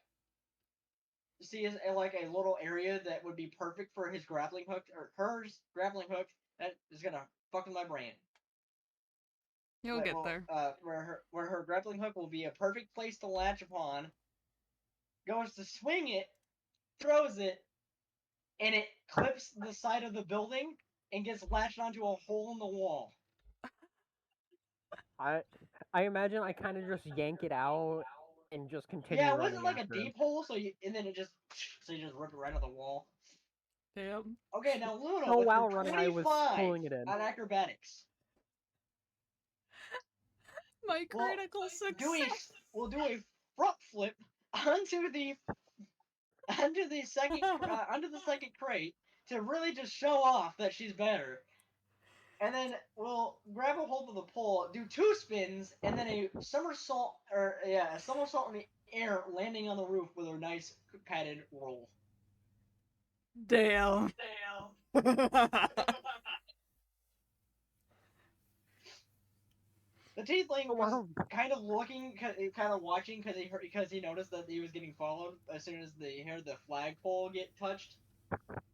C: sees like a little area that would be perfect for his grappling hook or hers grappling hook. That is gonna fuck with my brain.
A: You'll
C: That
A: get
C: will
A: there.
C: where her grappling hook will be a perfect place to latch upon. Goes to swing it, throws it, and it clips the side of the building and gets latched onto a hole in the wall.
B: I I imagine I kind of just yank it out and just continue
C: Yeah, it wasn't
B: running
C: like a
B: after him.
C: deep hole, so you and then it just so you just rip it right out of the wall.
A: Damn.
C: Okay, now Luna
B: So
C: with her
B: while running, I was
C: 25
B: pulling it in.
C: on acrobatics.
A: My
C: Well,
A: critical
C: do a
A: success.
C: we'll do a front flip onto the onto the second crate to really just show off that she's better. And then we'll grab a hold of the pole, do 2 spins, and then a somersault a somersault in the air, landing on the roof with a nice padded roll.
A: Damn.
C: The tiefling
B: So
C: was
B: while
C: kind of looking, kind of watching because he noticed that he was getting followed as soon as he heard the flagpole get touched.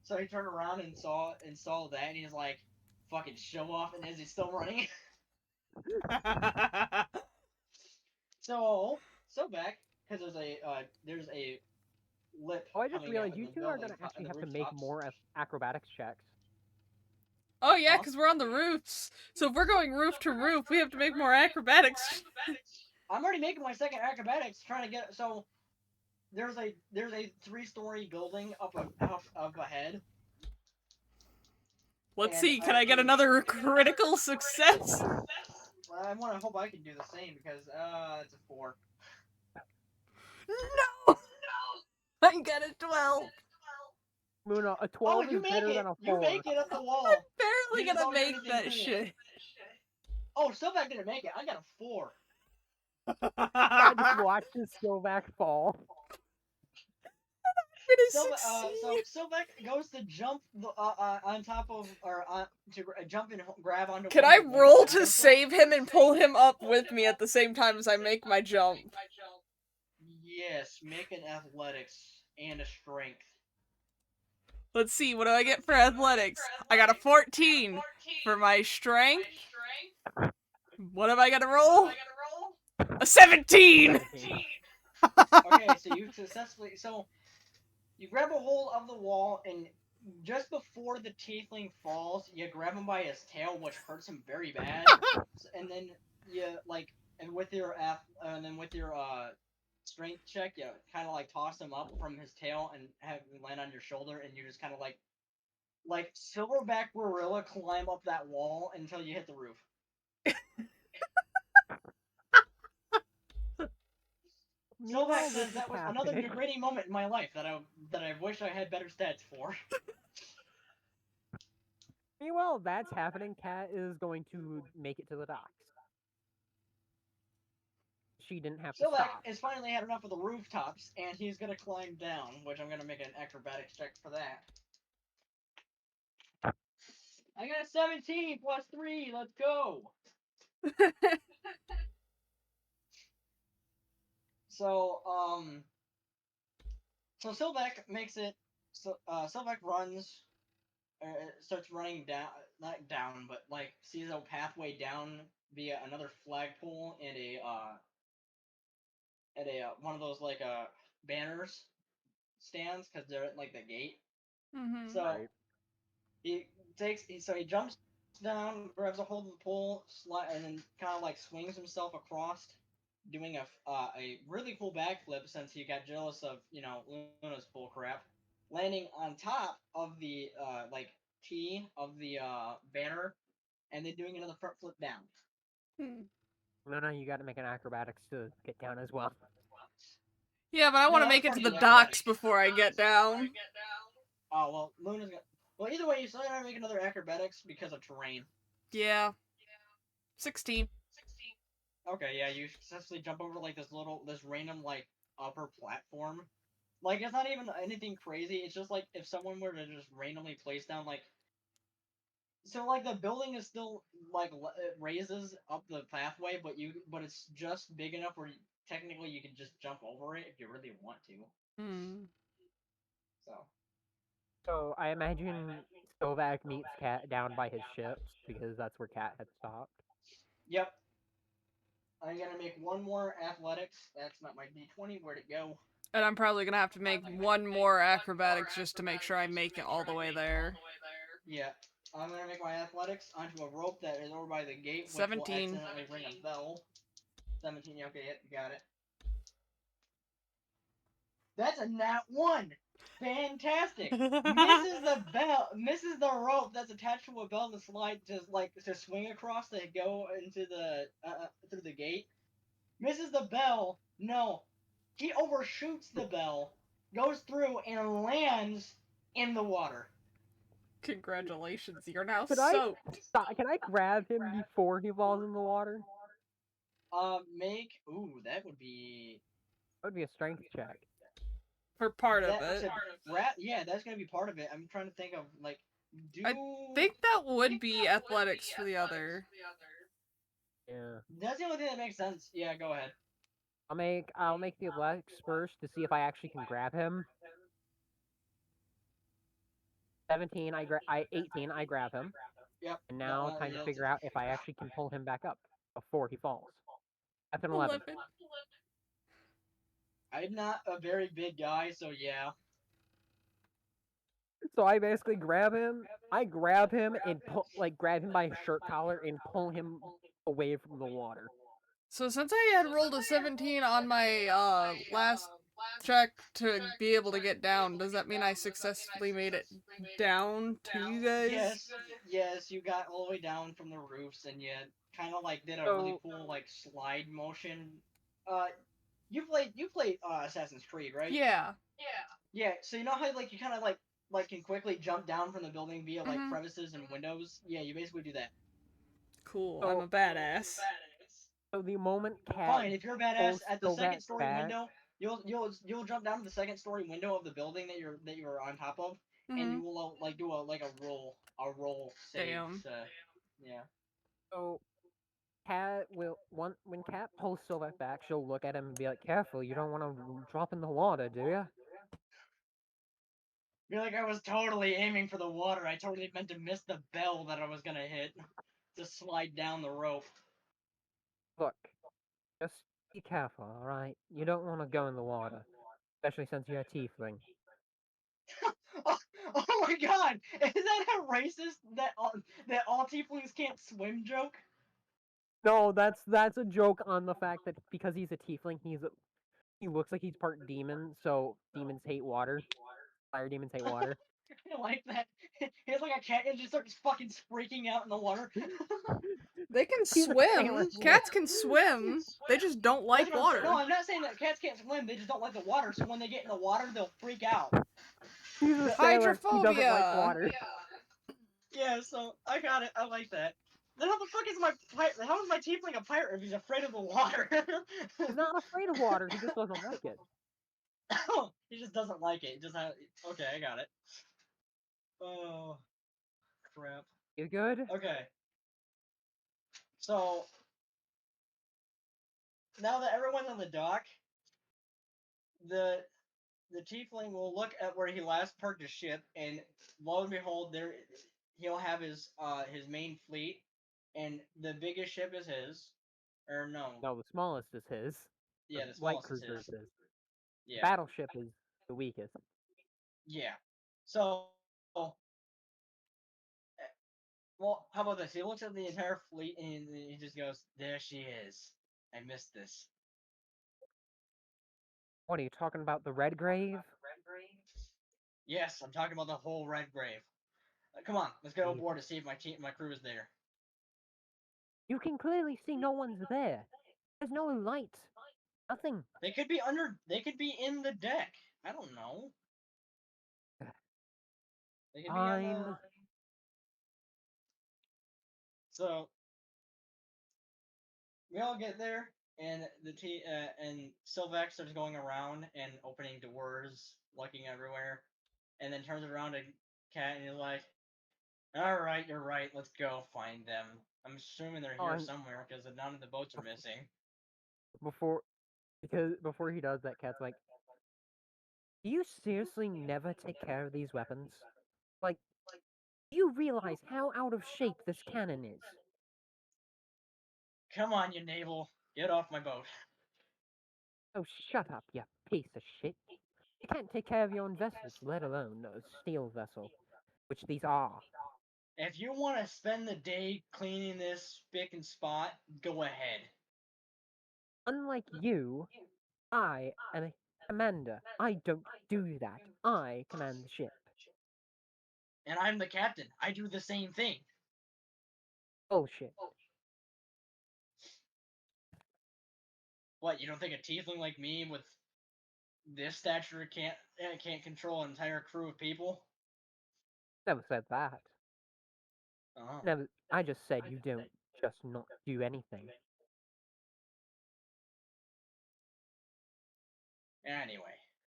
C: So he turned around and saw that, and he's like, "Fucking show off!" And as he's still running, so back because there's a lip
B: oh, I just
C: coming out
B: realized
C: in
B: you
C: the
B: two are
C: building
B: gonna
C: in
B: actually
C: the
B: have to make
C: rooftops.
B: more acrobatics checks.
A: Oh yeah,
C: Huh?
A: because we're on the roofs. So if we're going roof to roof, we have to make more acrobatics.
C: I'm already making my second acrobatics, trying to get so there's a 3-story building up ahead,
A: Let's
C: and
A: see, can I get another critical success?
C: I want to hope I can do the same because it's a 4.
A: No! I got a 12.
B: Luna, a
C: Oh,
B: 12
C: you
B: is
C: make
B: better
C: it!
B: than a
C: You
B: 4.
C: make it up the
A: I'm
C: wall. You
A: barely
C: just
A: gonna
C: don't do
A: make
C: anything
A: that
C: cool.
A: shit.
C: Oh, Silvac didn't make it. I got a 4.
B: I just watched his Slovak fall.
A: I'm gonna
C: So
A: succeed.
C: Silvac goes to jump on top of or to jump and grab onto
A: Can
C: one of
A: I
C: the walls
A: roll
C: by
A: to
C: himself.
A: save him and pull him up with me at the same time as I make my jump?
C: Yes, make an athletics and a strength.
A: Let's see, what do I get for athletics? I got a 14 for my strength. What am I gonna roll? A 17!
B: 17.
C: Okay, so you successfully you grab a hold of the wall, and just before the tiefling falls, you grab him by his tail, which hurts him very bad. And then you and with your and then with your strength check, you kind of like toss him up from his tail and have him land on your shoulder, and you just kind of like silverback gorilla climb up that wall until you hit the roof. Silvac
B: Meanwhile, this
C: says
B: is
C: that was another
B: happening.
C: degrading moment in my life that I wish I had better stats for.
B: Meanwhile, that's happening. Kat is going to make it to the docks. She didn't have to
C: Silvac
B: stop.
C: has finally had enough of the rooftops, and he's gonna climb down, which I'm gonna make an acrobatics check for that. I got a 17 plus 3. Let's go. So so Silvac makes it. So Silvac runs, starts running down, not down, but like sees a pathway down via another flagpole and a one of those like banners stands because they're at like the gate.
A: Mm-hmm.
C: So
B: Right.
C: he jumps down, grabs a hold of the pole, and then kind of like swings himself across, doing a really cool backflip since he got jealous of Luna's bull crap, landing on top of the like T of the banner, and then doing another front flip down.
A: Hmm.
B: No, you got to make an acrobatics to get down as well.
A: Yeah, but I
C: No,
A: want to
C: that was
A: make it
C: part
A: to
C: of
A: the
C: the acrobatics.
A: docks before I get down.
C: Oh well, Luna's gonna. Well, either way, you still gotta make another acrobatics because of terrain.
A: Yeah. 16.
C: Okay, yeah, you successfully jump over like this random like upper platform. Like it's not even anything crazy. It's just like if someone were to just randomly place down like the building is still like it raises up the pathway, but it's just big enough where technically you can just jump over it if you really want to.
A: Hmm.
C: So
B: So I imagine Stovak meets Kat down by his ships because that's where Kat had stopped.
C: yep, I'm gonna make one more athletics. That's not my d20. Where'd it go?
A: And I'm probably gonna have to make one more acrobatics just to make sure I make it all the way there.
C: Yeah, I'm gonna make my athletics onto a rope that is over by the gate, which will
A: 17.
C: accidentally ring a bell. 17. Okay, yep, you got it. That's a nat 1. Fantastic.
A: Let
C: Misses the bell, misses the rope that's attached to a bell to slide, just like to swing across to go into the through the gate. Misses the bell. No, he overshoots the bell, goes through and lands in the water.
A: Congratulations, you're now
B: Could I
A: soaked.
B: can I grab him before he falls in the water?
C: Make. Ooh, that would be
B: That would be a strength check.
A: For part of
C: that
A: it.
C: to rat. Yeah, that's gonna be part of it. I'm trying to think of like
A: I
C: do.
A: think that would be athletics for the other.
B: Yeah.
C: That's the only thing that makes sense. Yeah, go ahead.
B: I'll make the athletics first to see if I actually can grab him. I 18 I grab him,
C: Yep.
B: and
C: No,
B: now time to
C: yeah,
B: figure out if I actually can pull him back up before he falls. That's an 11.
A: 11.
C: I'm not a very big guy, so yeah.
B: So I basically grab him. I grab him and grab him by his shirt collar and pull him away from the water.
A: So since I had rolled a 17 on my last check to be able to get down, does that mean I successfully made it down to you guys?
C: Yes, yes, you got all the way down from the roofs, and you kind of like did a really
B: So
C: cool like slide motion. Uh, you played Assassin's Creed, right?
A: Yeah.
C: Yeah. So you know how like you kind of like can quickly jump down from the building via like
A: Mm-hmm.
C: crevices and windows. Yeah, you basically do that.
A: Cool. I'm
B: so
A: a badass.
B: so the moment Cat
C: Fine, if you're a badass
B: pulls
C: at the second
B: Sylvette
C: story
B: back,
C: window, you'll jump down to the second story window of the building that you're on top of, and
A: Mm-hmm.
C: you will like do a roll save.
A: Damn.
C: To, yeah.
B: so Cat will when Cat pulls Sylvette back, she'll look at him and be like, "Careful, you don't want to drop in the water, do you?"
C: Be like, I was totally aiming for the water. I totally meant to miss the bell that I was gonna hit. To slide down the rope.
B: Look, just be careful, all right? You don't want to go in the water, especially since you're a tiefling.
C: Oh, oh my god! Is that a racist that all tieflings can't swim joke?
B: No, that's a joke on the fact that because he's a tiefling, he looks like he's part demon, so demons hate water. Fire demons hate water.
C: I like that. He has like a cat and just starts fucking freaking out in the water.
A: They can
B: He's a sailor
A: swim.
B: boy.
A: Cats can swim. They just don't
C: That's
A: like
C: what I'm saying. No,
A: water.
C: I'm not saying that cats can't swim. They just don't like the water. So when they get in the water, they'll freak out.
B: He's a
C: The,
B: sailor. He doesn't like
A: Hydrophobia.
B: water.
C: yeah, so I got it. I like that. Then how the fuck is my how is my tiefling a pirate if he's afraid of the water?
B: He's not afraid of water. He just doesn't like it.
C: he just doesn't like it. He just okay, I got it. Oh crap.
B: You good?
C: Okay, so now that everyone's on the dock, the the tiefling will look at where he last parked his ship, and lo and behold, there he'll have his main fleet, and the biggest ship is his, or no,
B: No, the smallest is his. The
C: yeah, the
B: light
C: smallest is
B: cruiser is
C: his,
B: his.
C: yeah,
B: Battleship is the weakest.
C: yeah. So, well, how about this? He looks at the entire fleet and he just goes, "There she is. I missed this."
B: What are you talking about? The Red Grave?
C: Yes, I'm talking about the whole Red Grave. Come on, let's go
B: Jesus.
C: aboard to see if my crew is there.
B: You can clearly see no one's there. There's no light. Nothing.
C: They could be under. They could be in the deck. I don't know. They could be on the.
B: Fine.
C: So we all get there, and and Sylvax starts going around and opening doors, looking everywhere, and then turns around to Cat and he's like, "All right, you're right. Let's go find them. I'm assuming they're here
B: On
C: somewhere because none of the boats are missing."
B: before because before he does that, Cat's like, "Do you seriously never take care of these weapons? Like, do you realize how out of shape this cannon is?"
C: Come on, you naval, get off my boat.
B: Oh, shut up, you piece of shit. You can't take care of your own vessels, let alone a steel vessel, which these are.
C: If you want to spend the day cleaning this spick and spot, go ahead.
B: Unlike you, I am Commander, I don't do that. I command the ship.
C: And I'm the captain. I do the same thing.
B: Bullshit.
C: What, you don't think a tiefling like me with this stature can't control an entire crew of people?
B: Never said that.
C: Oh.
B: Never. I just said you don't just not do anything.
C: Anyway.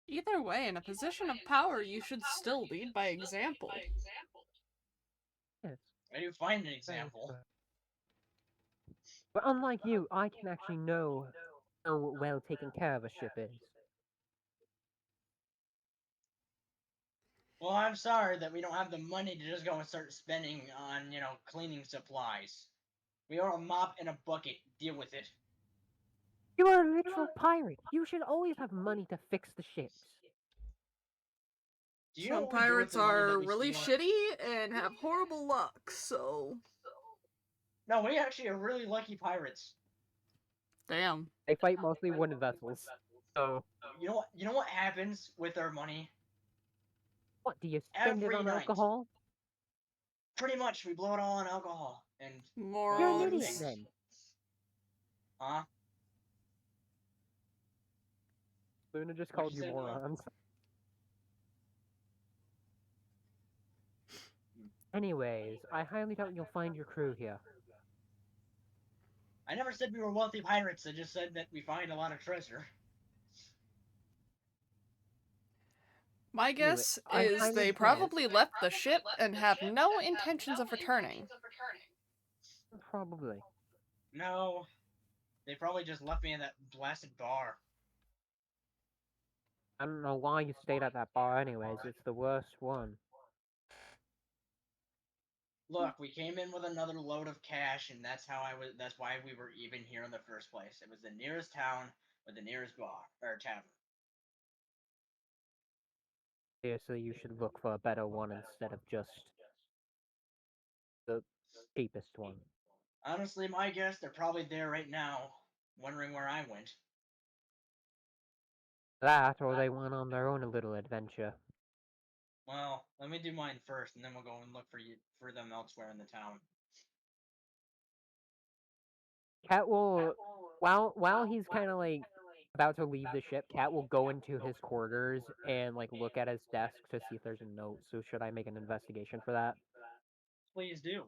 A: Either way, in a position of power, you should still lead by example.
B: Yes.
C: I do find an
B: That is
C: example.
B: correct. But unlike you, I can actually know how well taken care of a ship is.
C: Well, I'm sorry that we don't have the money to just go and start spending on, cleaning supplies. We are a mop and a bucket. Deal with it.
B: You are a literal pirate. You should always have money to fix the ships.
C: Do you know
A: Some
C: what we do with
A: pirates
C: the money
A: are
C: that we
A: really
C: steal?
A: shitty and have horrible luck, so.
C: No, we actually are really lucky pirates.
A: Damn.
B: They fight mostly wooden vessels. So,
C: You know what happens with our money?
B: what, do you spend it
C: Every
B: on
C: night.
B: alcohol?
C: Pretty much, we blow it all on alcohol and
B: You're an
C: other
B: idiot
A: Morons.
C: things.
B: then.
C: Huh?
B: Luna just
C: What
B: called
C: you
B: you
C: say, Luna?
B: morons. Anyways, I highly doubt you'll find your crew here.
C: I never said we were wealthy pirates. I just said that we find a lot of treasure.
A: My
B: Anyway,
A: guess
B: I
A: is
B: highly
A: they
B: doubt.
A: probably left the ship and have no intentions of returning.
B: Probably.
C: No, they probably just left me in that blasted bar.
B: I don't know why you stayed at that bar anyways, it's the worst one.
C: Look, we came in with another load of cash, and that's why we were even here in the first place. It was the nearest town with the nearest bar or tavern.
B: Seriously, you should look for a better one instead of just the cheapest one.
C: Honestly, my guess, they're probably there right now, wondering where I went.
B: That, or they went on their own little adventure.
C: Well, let me do mine first, and then we'll go and look for them elsewhere in the town.
B: Cat will, while he's kind of like about to leave the ship, Cat will go into his quarters and like look at his desk to see if there's a note. So should I make an investigation for that?
C: Please do.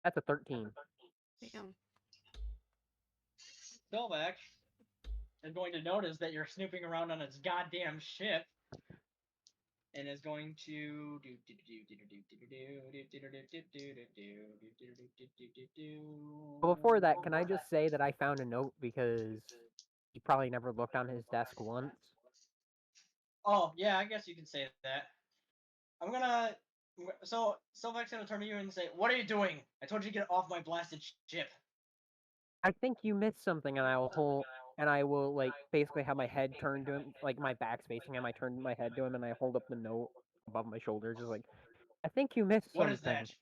B: That's a 13.
A: Damn.
C: Spellback is going to notice that you're snooping around on its goddamn ship, and is going to
B: But before that, can I just say that I found a note because he probably never looked on his desk once.
C: Oh yeah, I guess you can say that. I'm gonna. So Spellback's gonna turn to you and say, "What are you doing? I told you to get off my blasted ship."
B: I think you missed something, and I will like basically have my head turned to him, like my back's facing him. I turn my head to him, and I hold up the note above my shoulder, just like, I think you missed
C: What is
B: something.
C: that?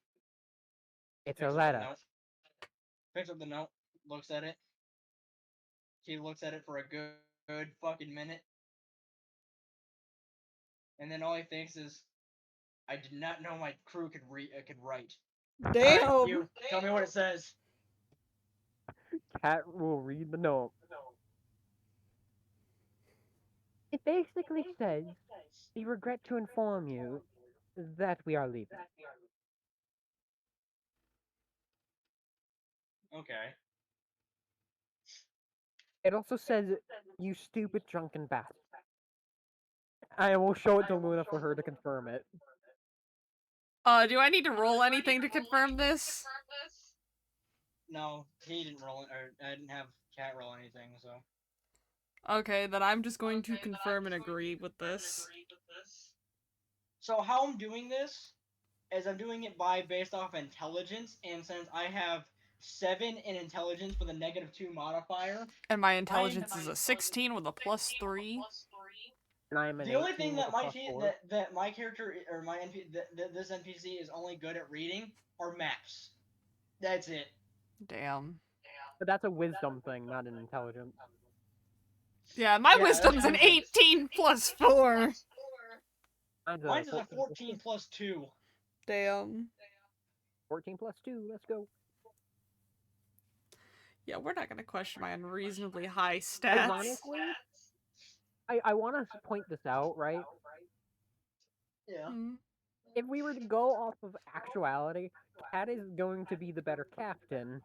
B: It's a
C: Picks up the
B: letter.
C: note. Picks up the note. Looks at it. He looks at it for a good fucking minute, and then all he thinks is, "I did not know my crew could write." All right,
A: Damn.
C: you tell me what it says.
B: Cat will read the note. It basically says, "We regret to inform you that we are leaving."
C: Okay.
B: It also says, "You stupid drunken bastard." I will show it to Luna for her to confirm it.
A: Do I need to roll anything to confirm this?
C: No, he didn't roll it, or I didn't have Cat roll anything, so.
A: Okay, then I'm just going to confirm and agree with this.
C: So how I'm doing this is I'm doing it based off intelligence, and since I have 7 in intelligence with a -2 modifier,
A: And my intelligence is a 16 with a +3.
B: And I am an
C: the only thing
B: 18 with
C: that
B: a
C: my
B: plus 4.
C: that my character or my this NPC is only good at reading are maps. That's it.
A: Damn.
B: But that's a wisdom thing, not an intelligence.
A: Yeah, my
C: Yeah, that's
A: wisdom's an
C: pretty good.
A: 18 plus 4.
B: Mine's a
C: Mine's is a
B: 14 plus
C: 14
B: 2.
C: plus 2.
A: Damn.
B: 14 plus 2, let's go.
A: Yeah, we're not gonna question my unreasonably high stats.
B: Ironically, I want to point this out, right?
C: Yeah.
A: Hmm.
B: If we were to go off of actuality, Cat is going to be the better captain,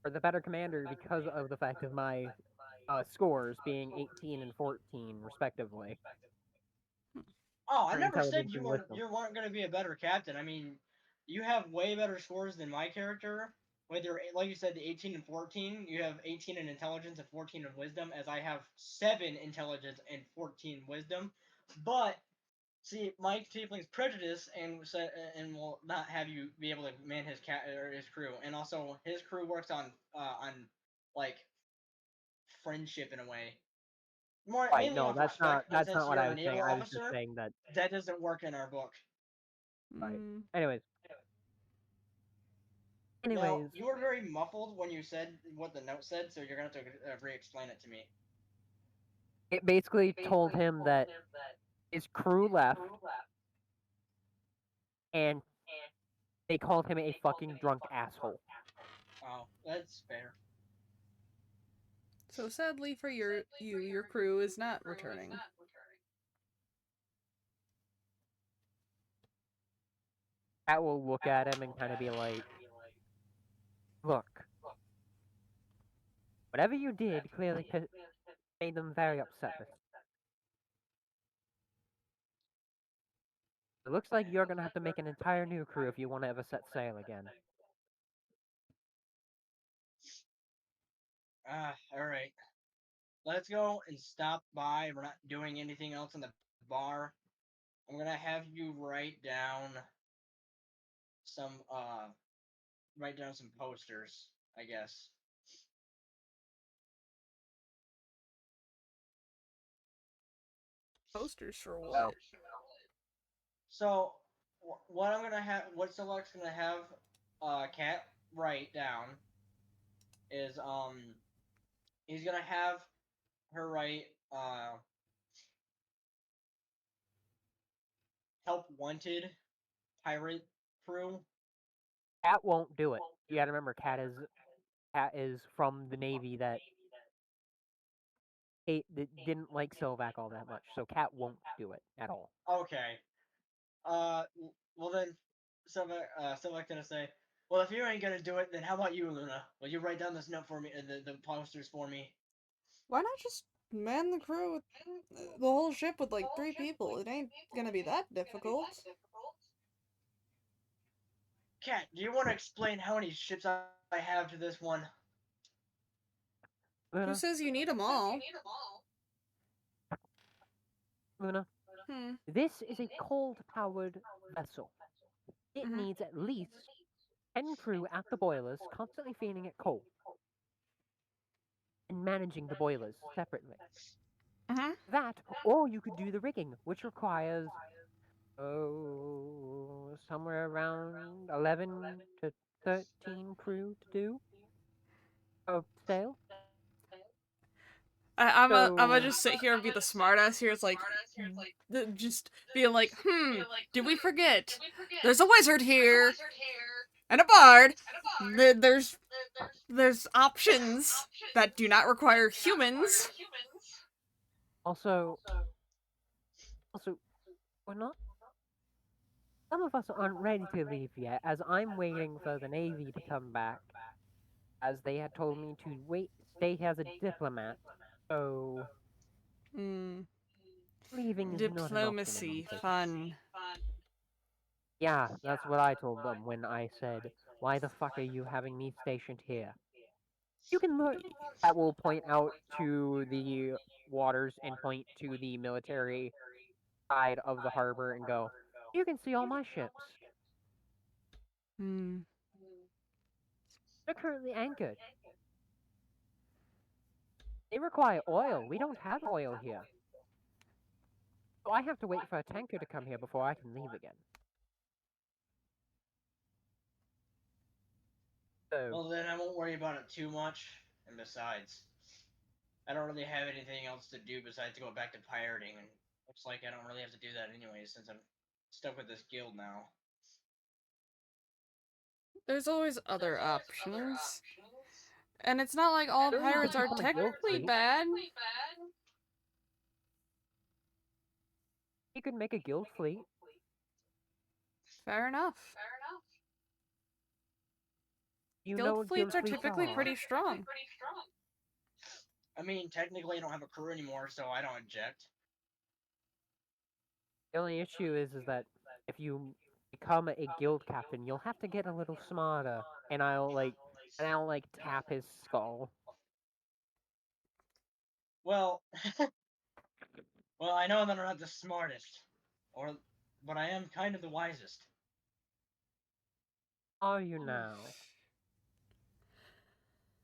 B: or the better commander, because of the fact of my scores being 18 and 14, respectively,
C: Oh, I
B: for
C: never said
B: intelligence
C: you
B: and
C: weren't
B: wisdom.
C: you weren't gonna be a better captain. I mean, you have way better scores than my character. Whether, like you said, the 18 and 14, you have 18 in intelligence and 14 in wisdom, as I have 7 intelligence and 14 wisdom. But see, Mike Tiefling's prejudice and will not have you be able to man his cat or his crew, and also his crew works on like friendship in a way, more
B: Right,
C: mainly
B: no,
C: off respect. But
B: that's
C: since
B: not what
C: you're
B: I
C: a
B: was saying.
C: naval
B: I was just
C: officer,
B: saying that.
C: that doesn't work in our book.
B: Right.
A: Mm.
B: Anyways,
C: Now,
B: anyways,
C: you were very muffled when you said what the note said, so you're gonna have to re-explain it to me.
B: it basically told him that his crew left, and they called him a fucking drunk asshole.
C: Oh, that's fair.
A: So sadly for your crew is not returning.
B: Cat will look at him and kind of be like, "Look, whatever you did clearly made them very upset with you. It looks like you're gonna have to make an entire new crew if you want to ever set sail again."
C: All right. Let's go and stop by. We're not doing anything else in the bar. I'm gonna have you some uh write down some posters, I guess.
A: Posters for
B: Oh,
A: what?
C: So what I'm gonna have, what Select's gonna have, Cat write down is he's gonna have her write help wanted pirate crew.
B: Cat won't do it. You gotta remember, Cat is from the Navy that didn't like Silvac all that much, so Cat won't do it at all.
C: Okay. Uh, well then, Select gonna say, well, if you ain't gonna do it, then how about you, Luna? Will you write down this note for me, the posters for me?
A: Why not just man the crew with the whole ship with like 3 people? It ain't gonna be that difficult.
C: Cat, do you want to explain how many ships I have to this one?
A: Who
B: Luna,
A: says you need them all?
B: Luna,
A: Hmm.
B: this is a cold-powered vessel. It
A: Mhm.
B: needs at least 10 crew at the boilers, constantly feeding it coal, and managing the boilers separately.
A: Mhm.
B: That, or you could do the rigging, which requires, somewhere around 11 to 13 crew to do of sail.
A: I'm a
B: So,
A: just sit here and be the smartass here. It's like, just being like, did we forget? There's a wizard here and a bard. There's options that do not require humans.
B: also, also, we're not. Some of us aren't ready to leave yet, as I'm waiting for the Navy to come back, as they had told me to wait, stay as a diplomat. So,
A: Hmm.
B: leaving is not an option in my
A: Diplomacy,
B: case.
A: fun.
B: Yeah, that's what I told them when I said, "Why the fuck are you having me stationed here?" You can look. That will point out to the waters and point to the military side of the harbor and go, "You can see all my ships.
A: Hmm.
B: They're currently anchored. They require oil. We don't have oil here. So I have to wait for a tanker to come here before I can leave again." So,
C: Well, then I won't worry about it too much, And besides, I don't really have anything else to do besides to go back to pirating, and looks like I don't really have to do that anyway since I'm stuck with this guild now.
A: There's always other options. And it's not like all
B: Sure, you could
A: pirates are
B: become a guild
A: technically
B: fleet.
A: bad.
B: You could make a guild fleet.
A: Fair enough.
B: You know
A: Guild
B: what guild
A: fleets are
B: fleets
A: typically
B: are.
A: pretty strong.
C: I mean, technically, I don't have a crew anymore, so I don't object.
B: The only issue is that if you become a guild captain, you'll have to get a little smarter, and I'll tap his skull.
C: Well, well, I know that I'm not the smartest, or, but I am kind of the wisest.
B: Are you now?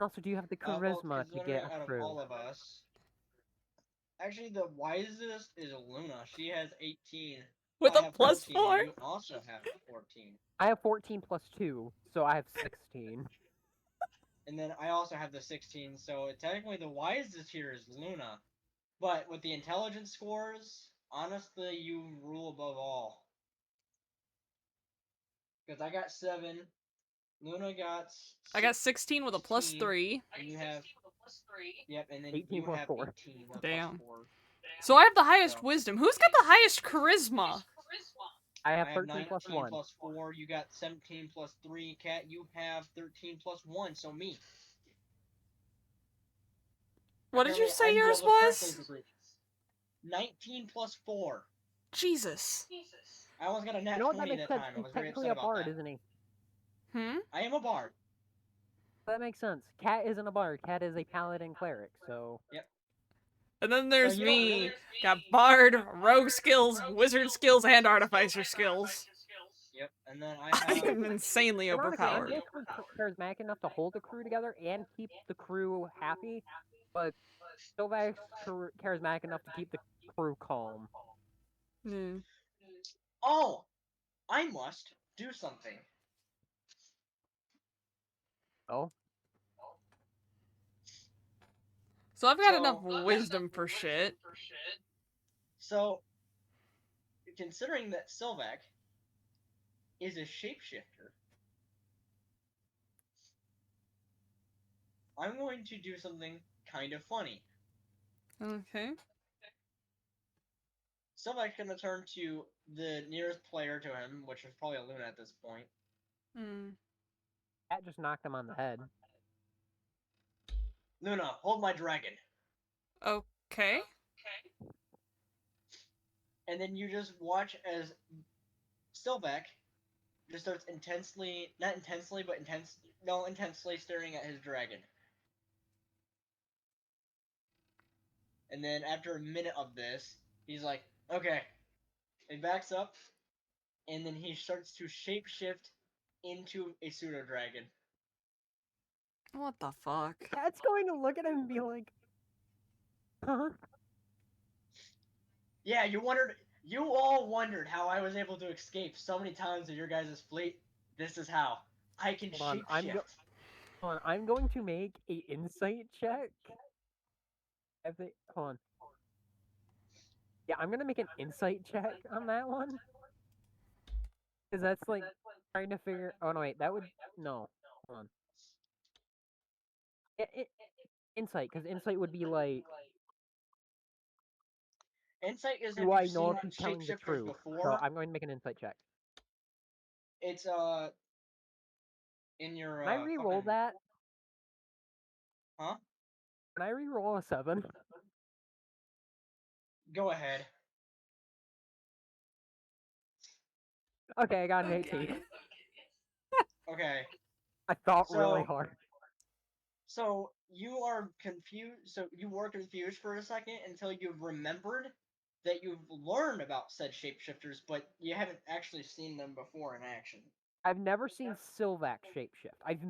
B: Also, do you have the
C: Well,
B: charisma to
C: considering
B: get a
C: out of
B: crew?
C: all of us, actually, the wisest is Luna. She has 18.
A: With
C: I
A: a
C: have
A: plus
C: 14, and
A: 4?
C: you also have 14.
B: I have 14 plus 2, so I have 16.
C: And then I also have the 16, so technically the wisest here is Luna. But with the intelligence scores, honestly, you rule above all. Because I got 7, Luna got
A: I got 16 with a plus
C: 16,
A: 3.
C: and you have, yep, and then
B: 18
C: you
B: plus
C: have
B: 4.
C: 18 with plus
A: Damn.
C: 4.
A: So I have the highest
C: So
A: wisdom. Who's got the highest charisma?
B: I have
C: I have
B: 13 plus
C: 19
B: 1.
C: plus 4, you got 17 plus 3, Cat, you have 13 plus 1, so me.
A: What did you
C: Apparently,
A: say
C: I'm the
A: yours
C: oldest person in
A: was?
C: the group. 19 plus 4.
A: Jesus.
C: I almost got a
B: You
C: nat
B: know what? That
C: 20
B: makes
C: that
B: sense.
C: time. I
B: He's
C: was very
B: technically
C: upset
B: a
C: about
B: bard,
C: that.
B: isn't he?
A: Hmm?
C: I am a bard.
B: That makes sense. Cat isn't a bard. Cat is a paladin cleric, so...
C: Yep.
A: And then
C: So
A: there's
C: you don't really.
A: me. Got bard, rogue skills, wizard skills, and artificer skills.
C: Yep. And then I
A: I
C: have.
A: am insanely
B: Ironically, I'm
A: overpowered.
B: basically charismatic enough to hold the crew together and keep the crew happy, but Sylvax charismatic enough to keep the crew calm.
A: Hmm.
C: Oh, I must do something.
B: Oh?
A: So I've got enough
C: So
A: wisdom for shit.
C: So, considering that Sylvac is a shapeshifter, I'm going to do something kind of funny.
A: Okay.
C: Sylvac's going to turn to the nearest player to him, which is probably Luna at this point.
A: Hmm.
B: Cat just knocked him on the head.
C: Luna, hold my dragon.
A: Okay.
C: And then you just watch as Sylvac just starts intensely, not intensely, but intensely staring at his dragon. And then after a minute of this, he's like, okay. He backs up, and then he starts to shapeshift into a pseudo dragon.
A: What the fuck?
B: Cat's going to look at him and be like, huh?
C: Yeah, you all wondered how I was able to escape so many times in your guys' fleet. This is how. I can
B: Hold on,
C: shapeshift.
B: hold on, I'm going to make a insight check. Hold on. Yeah, I'm gonna make an insight check on that one. Because that's like trying to figure. Oh no, wait, that would no. Hold on. Insight, because insight would be like,
C: Insight is if
B: do I
C: you've
B: know
C: seen
B: if he's telling the
C: shapeshifters
B: truth? So
C: before.
B: I'm going to make an insight check.
C: It's in your
B: Can I re-roll
C: fucking
B: that?
C: huh?
B: Can I re-roll a 7?
C: Go ahead.
B: Okay, I got an
A: Okay.
B: 18.
C: Okay.
B: I thought really
C: So
B: hard.
C: so you are confused. So you were confused for a second until you've remembered that you've learned about said shapeshifters, but you haven't actually seen them before in action.
B: I've never seen Sylvac shapeshift. I've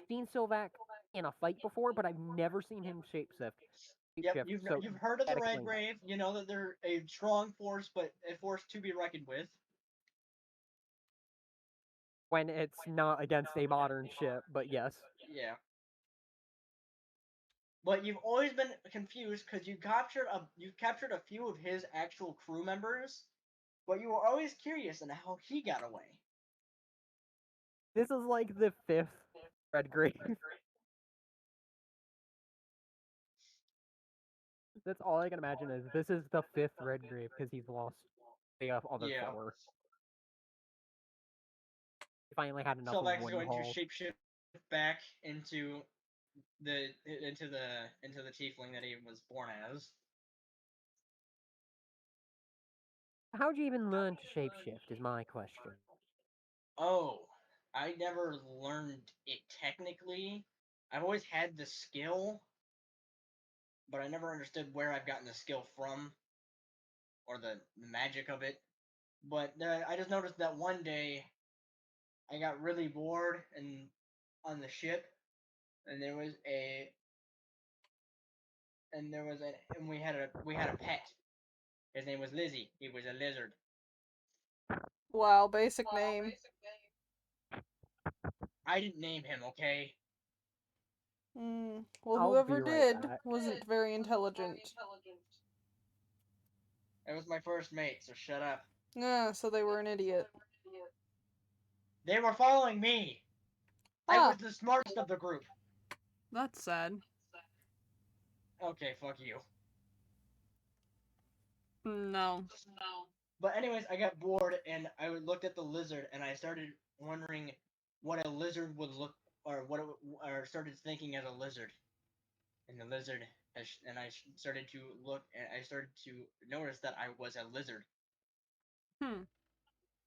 B: seen Sylvac in a fight before, but I've never seen him shapeshift.
C: Yep,
B: So
C: you've heard of the
B: that
C: Red
B: explains it.
C: Grave. You know that they're a strong force, but a force to be reckoned with.
B: When it's not against a modern ship, but yes.
C: Yeah. but you've always been confused because you've captured a few of his actual crew members, but you were always curious on how he got away.
B: This is like the 5th red grave. That's all I can imagine is this is the 5th red grave because he's lost the other
C: Yeah.
B: 4. He finally had enough of
C: Sylvax is
B: one
C: going to
B: haul.
C: shapeshift back into the tiefling that he was born as.
B: How'd you even learn to shapeshift is my question.
C: Oh, I never learned it technically. I've always had the skill, but I never understood where I've gotten the skill from or the magic of it. But I just noticed that one day I got really bored and on the ship, and we had a pet. His name was Lizzie. He was a lizard.
A: Wow, basic name.
C: I didn't name him, okay?
A: Well,
B: I'll be
A: whoever
B: right
A: did
B: back.
A: wasn't very intelligent.
C: It was my first mate, so shut up.
A: So they were an idiot.
C: They were following me. I was
A: Ah,
C: the smartest of the group.
A: that's sad.
C: Okay, fuck you.
A: No.
C: But anyways, I got bored and I looked at the lizard and I started wondering what a lizard would look or or started thinking as a lizard. And the lizard and I started to look and I started to notice that I was a lizard.
A: Hmm.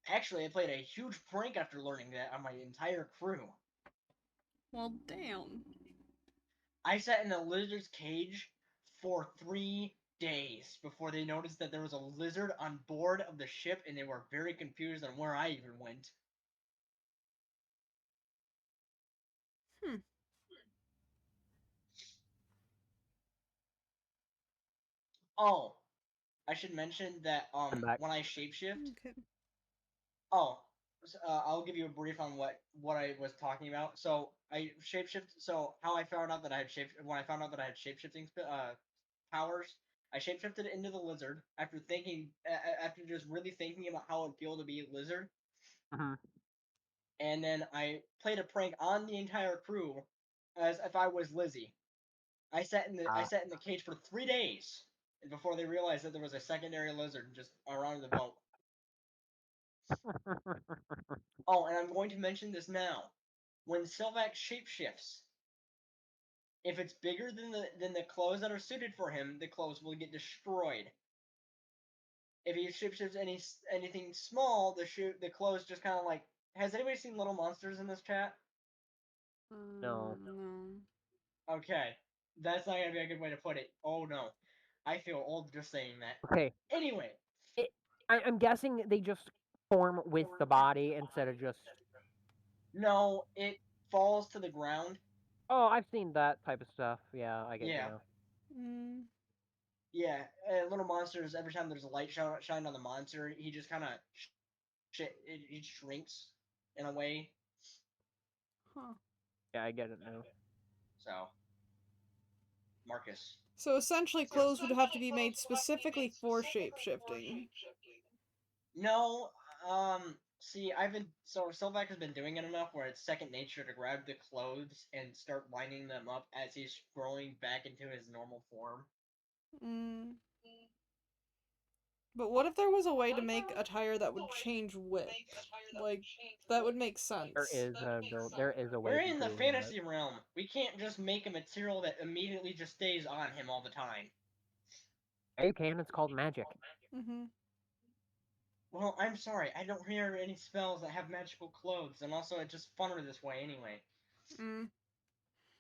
C: Actually, I played a huge prank after learning that on my entire crew.
A: Well, damn.
C: I sat in a lizard's cage for 3 days before they noticed that there was a lizard on board of the ship and they were very confused on where I even went.
A: Hmm.
C: Oh, I should mention that
B: I'm back.
C: when I shapeshift,
A: Okay.
C: oh, I'll give you a brief on what I was talking about. So I shapeshift. So how I found out that I had when I found out that I had shapeshifting powers, I shapeshifted into the lizard after after just really thinking about how it would feel to be a lizard,
B: Mhm.
C: and then I played a prank on the entire crew as if I was Lizzie. I
B: Ah.
C: sat in the cage for 3 days before they realized that there was a secondary lizard just around the boat. Oh, and I'm going to mention this now. When Sylvax shapeshifts, if it's bigger than the clothes that are suited for him, the clothes will get destroyed. If he shapeshifts anything small, the clothes just kind of like. Has anybody seen Little Monsters in this chat?
B: No.
A: No.
C: Okay, that's not gonna be a good way to put it. Oh no, I feel old just saying that.
B: Okay.
C: Anyway,
B: It, I'm guessing they just form with the body instead of just.
C: no, it falls to the ground.
B: Oh, I've seen that type of stuff. Yeah, I get you
C: Yeah,
B: now.
A: Mm.
C: yeah. Little Monsters. Every time there's a light shine on the monster, he just kind of it shrinks in a way.
A: Huh.
B: Yeah, I get it now.
C: So Marcus.
A: So essentially, clothes would have to be made specifically for shapeshifting.
C: No, see, Sylvac has been doing it enough where it's second nature to grab the clothes and start lining them up as he's growing back into his normal form.
A: Mm. But what if there was a way to make attire that would change width? Like, that would make sense.
B: There is a way
C: We're
B: to
C: in the
B: do that.
C: fantasy realm. We can't just make a material that immediately just stays on him all the time.
B: Yeah, you can. It's called magic.
A: Mm-hmm.
C: Well, I'm sorry, I don't hear any spells that have magical clothes, and also it's just funner this way anyway.
A: Mm.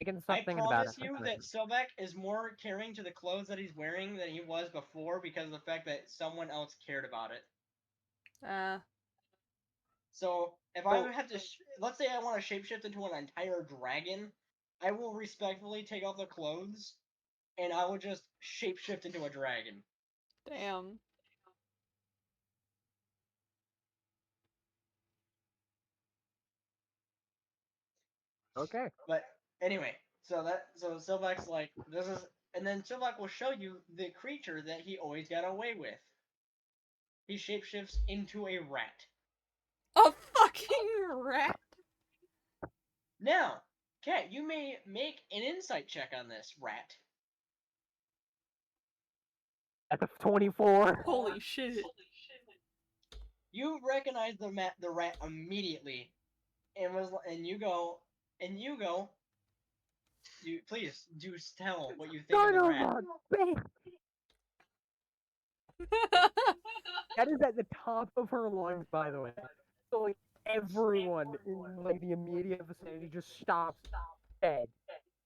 B: You can
C: I
B: stop thinking about it
C: promise
B: for a
C: you that
B: second.
C: Sylvac is more caring to the clothes that he's wearing than he was before because of the fact that someone else cared about it.
A: Uh,
C: So, if
B: So,
C: I have to, let's say I want to shapeshift into an entire dragon, I will respectfully take off the clothes, and I will just shapeshift into a dragon.
A: damn.
B: okay.
C: But anyway, So Silvak's like, this is, and then Silvak will show you the creature that he always got away with. He shapeshifts into a rat.
A: A fucking rat.
C: Now, Cat, you may make an insight check on this rat.
B: At the 24.
A: Holy shit.
C: You recognize the rat immediately, and you go. You please do tell what you think of
B: Son
C: the
B: of
C: rat.
B: a bitch! That is at the top of her lungs, by the way. So like everyone in like the immediate vicinity just stops dead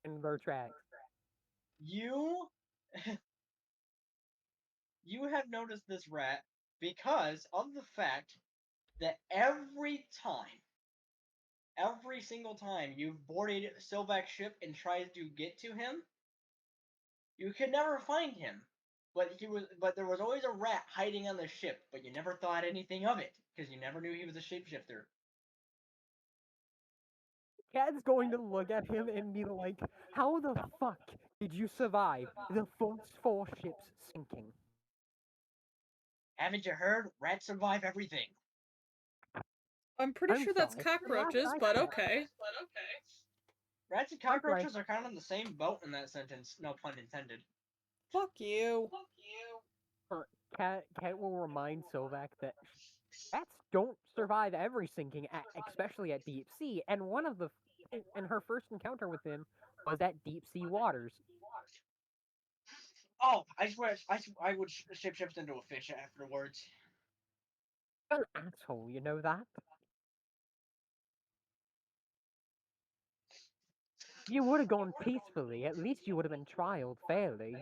B: in their tracks.
C: You you have noticed this rat because of the fact that every single time you've boarded Silvak's ship and tried to get to him, you could never find him. But there was always a rat hiding on the ship, but you never thought anything of it because you never knew he was a shapeshifter.
B: Cad's going to look at him and be like, "How the fuck did you survive the first 4 ships sinking?"
C: Haven't you heard? Rats survive everything.
A: I'm pretty
B: I'm
A: sure that's
B: sorry. The last
A: cockroaches,
B: I
A: but
B: checked,
A: okay.
C: Rats and
B: I'm sorry.
C: cockroaches are kind of in the same boat in that sentence. No pun intended.
A: Fuck you.
B: Cat will remind Sovak that rats don't survive every sinking, especially at deep sea. And and her first encounter with him was at deep sea waters.
C: Oh, I swear, I would shapeshift into a fish afterwards.
B: You're an asshole, you know that? If you would have gone peacefully, at least you would have been trialed fairly.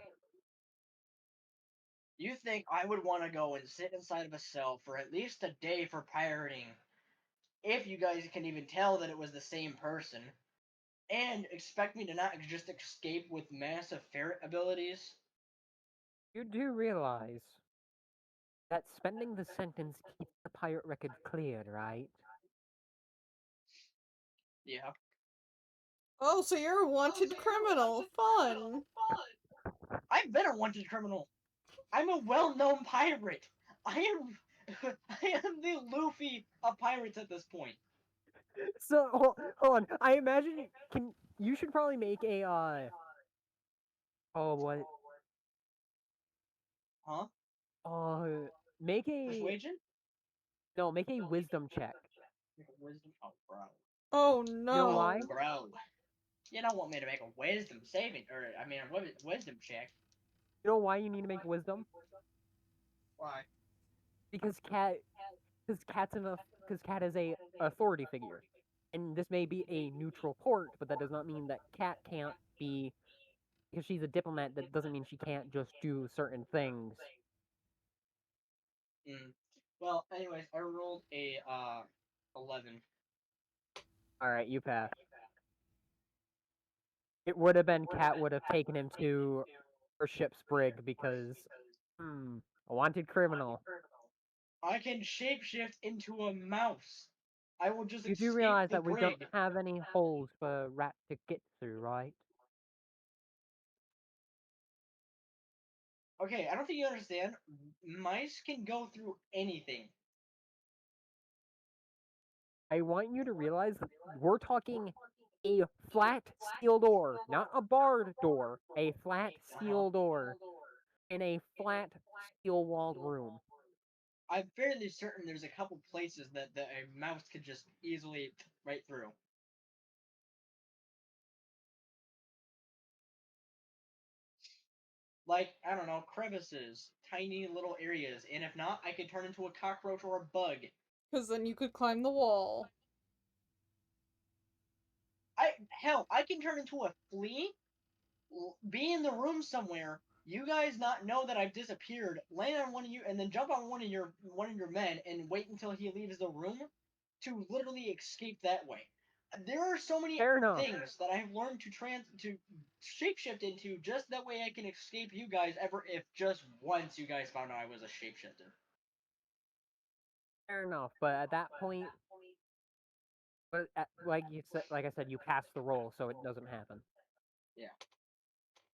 C: You think I would want to go and sit inside of a cell for at least a day for pirating, if you guys can even tell that it was the same person, and expect me to not just escape with massive ferret abilities?
B: You do realize that spending the sentence keeps the pirate record cleared, right?
C: Yeah.
A: Oh, so you're a wanted criminal. Fun.
C: I've been a wanted criminal. I'm a well-known pirate. I am I am the Luffy of pirates at this point.
B: So hold on. I imagine you should probably make a oh what
C: Huh?
B: uh make a
C: Persuasion?
B: no make a wisdom check.
C: Wisdom? Oh, bro.
A: Oh
B: You know
A: no.
B: why?
C: Bro. You don't want me to make a wisdom saving, or I mean, a wisdom check.
B: You know why you need to make wisdom?
C: Why?
B: Because cat is a authority figure, and this may be a neutral port, but that does not mean that cat can't be because she's a diplomat. That doesn't mean she can't just do certain things.
C: Mm. Well, anyways, I rolled a 11.
B: All right, you pass. It would have been cat would have taken him to her ship's brig because a wanted criminal.
C: I can shapeshift into a mouse. I will just
B: You do
C: escape
B: realize
C: the
B: that we don't
C: brig.
B: have any holes for a rat to get through, right?
C: Okay, I don't think you understand. Mice can go through anything.
B: I want you to realize that we're talking a flat steel door, not a barred door, a flat
C: Uh-huh.
B: steel door in a flat steel walled room.
C: I'm fairly certain there's a couple places that a mouse could just easily right through. Like, I don't know, crevices, tiny little areas, and if not, I could turn into a cockroach or a bug.
A: Because then you could climb the wall.
C: I can turn into a flea, be in the room somewhere, you guys not know that I've disappeared, land on one of you, and then jump on one of your men and wait until he leaves the room to literally escape that way. There are so many
B: Fair enough.
C: things that I have learned to shapeshift into just that way I can escape you guys ever if just once you guys found out I was a shapeshifter.
B: Fair enough. But at that point, like I said, you pass the roll, so it doesn't happen.
C: Yeah.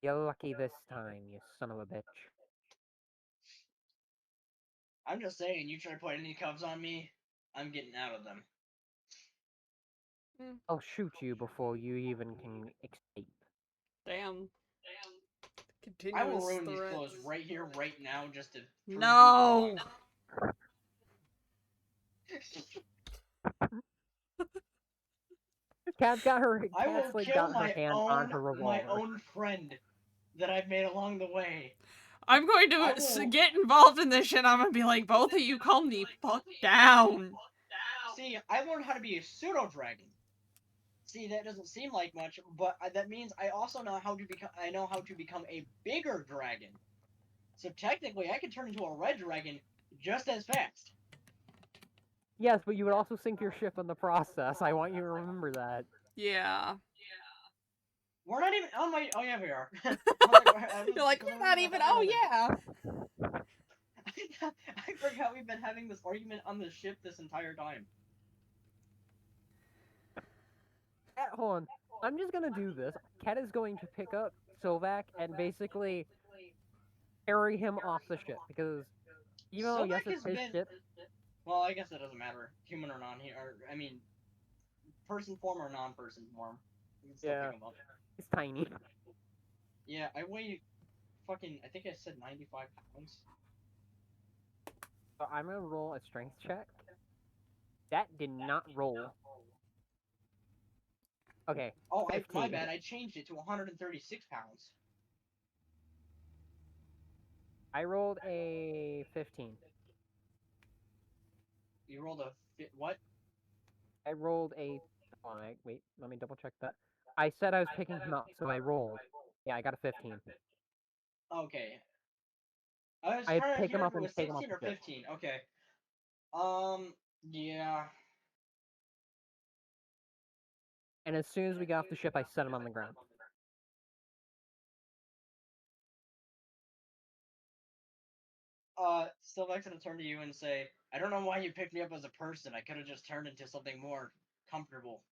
B: You're lucky this time, you son of a bitch.
C: I'm just saying, you try to put any cuffs on me, I'm getting out of them.
B: I'll shoot you before you even can escape.
A: Damn.
C: I will
A: Continuous
C: ruin these
A: threats.
C: clothes right here, right now, just to prove you wrong.
A: No.
B: Cat's got her.
C: I
B: Cat's
C: will
B: like
C: kill
B: got her hand on her
C: my
B: revolver.
C: own friend that I've made along the way.
A: I'm going
C: I
A: to
C: will
A: get involved in this shit. I'm gonna be like, both of you calm the fuck down.
C: see. I learned how to be a pseudo dragon. See, that doesn't seem like much, but that means I also know how to become. I know how to become a bigger dragon. So technically, I could turn into a red dragon just as fast.
B: Yes, but you would also sink your ship in the process. I want you to remember that.
A: Yeah.
C: We're not even on my. Oh yeah, we are.
A: You're like, we're not even. Oh yeah.
C: I forgot we've been having this argument on the ship this entire time.
B: Cat, hold on. I'm just gonna do this. Cat is going to pick up Sylvac and basically carry him off the ship because even though yes,
C: Sylvac
B: it's
C: has
B: his
C: been.
B: ship,
C: Well, I guess it doesn't matter, human or non. Or I mean, person form or non-person form. You can still pick
B: yeah,
C: him up.
B: it's tiny.
C: Yeah, I weigh fucking. I think I said 95 pounds.
B: So I'm gonna roll a strength check. That did not roll. Okay,
C: Oh, my
B: 15.
C: bad. I changed it to 136 pounds.
B: I rolled a 15.
C: You rolled a what?
B: I rolled a. Hold on, wait, let me double check that. I said I was picking him up, so I rolled. Yeah, I got a 15.
C: Okay. I was
B: I
C: trying to
B: pick him
C: hear if
B: up
C: it
B: and
C: was
B: take him off
C: 16
B: the
C: or
B: ship.
C: 15. Okay. Yeah.
B: And as soon as we got off the ship, I set him on the ground.
C: Sylvac's gonna turn to you and say, I don't know why you picked me up as a person. I could have just turned into something more comfortable.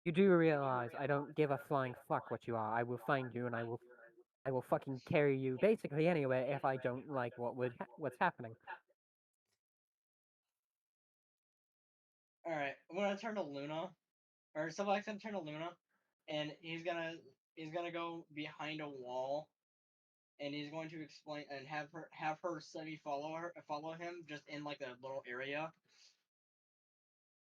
B: You do realize I don't give a flying fuck what you are. I will find you and I will fucking carry you basically anyway if I don't like what's happening.
C: Alright, I'm gonna turn to Luna. Or Sylvac's gonna turn to Luna, and he's gonna go behind a wall, and he's going to explain and have her semi follow him just in like a little area.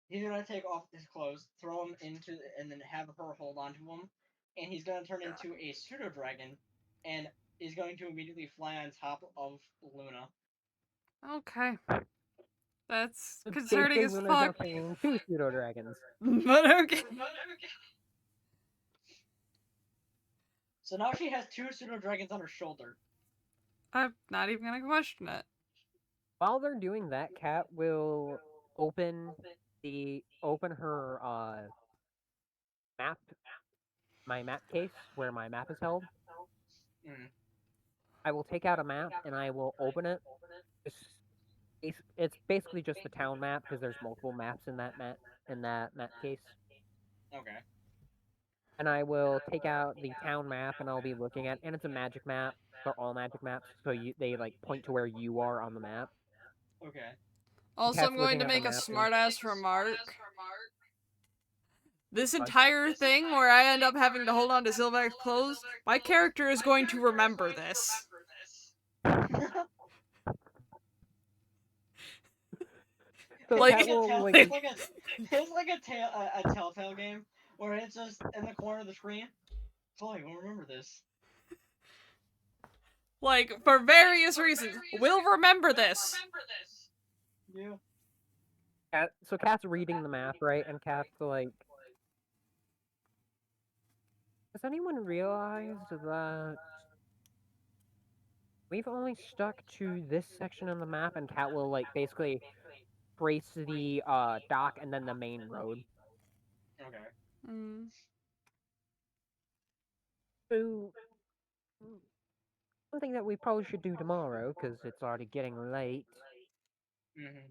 C: He's gonna take off his clothes, throw him into, and then have her hold on to him, and he's gonna turn into a pseudo dragon, and is going to immediately fly on top of Luna.
A: Okay. That's concerning
B: Basically,
A: as
B: Luna's now
A: fuck.
B: training two pseudo dragons.
A: But okay.
C: So now she has two pseudo dragons on her shoulder.
A: I'm not even gonna question it.
B: While they're doing that, Cat will open her map, my map case where my map is held.
C: Mm,
B: I will take out a map and I will open it. It's basically just the town map because there's multiple maps in that map case.
C: okay.
B: And I will take out the town map and I'll be looking at, and it's a magic map. They're all magic maps, so they like point to where you are on the map.
C: Okay.
A: Also,
B: Cat's
A: I'm going
B: looking
A: to
B: at the
A: make a
B: map and
A: smartass remark. This entire thing where I end up having to hold on to Sylvac's clothes, my character is going to remember this.
B: so
C: It's
A: Like,
C: like
B: Cat
C: a
B: will
C: tell.
B: like
C: It's like a Telltale game where it's just in the corner of the screen. Chloe, you will remember this.
A: like, for various reasons, we'll remember this.
C: Yeah.
B: so Cat's reading the map, right? And Cat's like, has anyone realized that we've only stuck to this section of the map? And Cat will like basically trace the dock and then the main road.
C: Okay.
A: Mm.
B: So something that we probably should do tomorrow because it's already getting late.
C: Mm-hmm.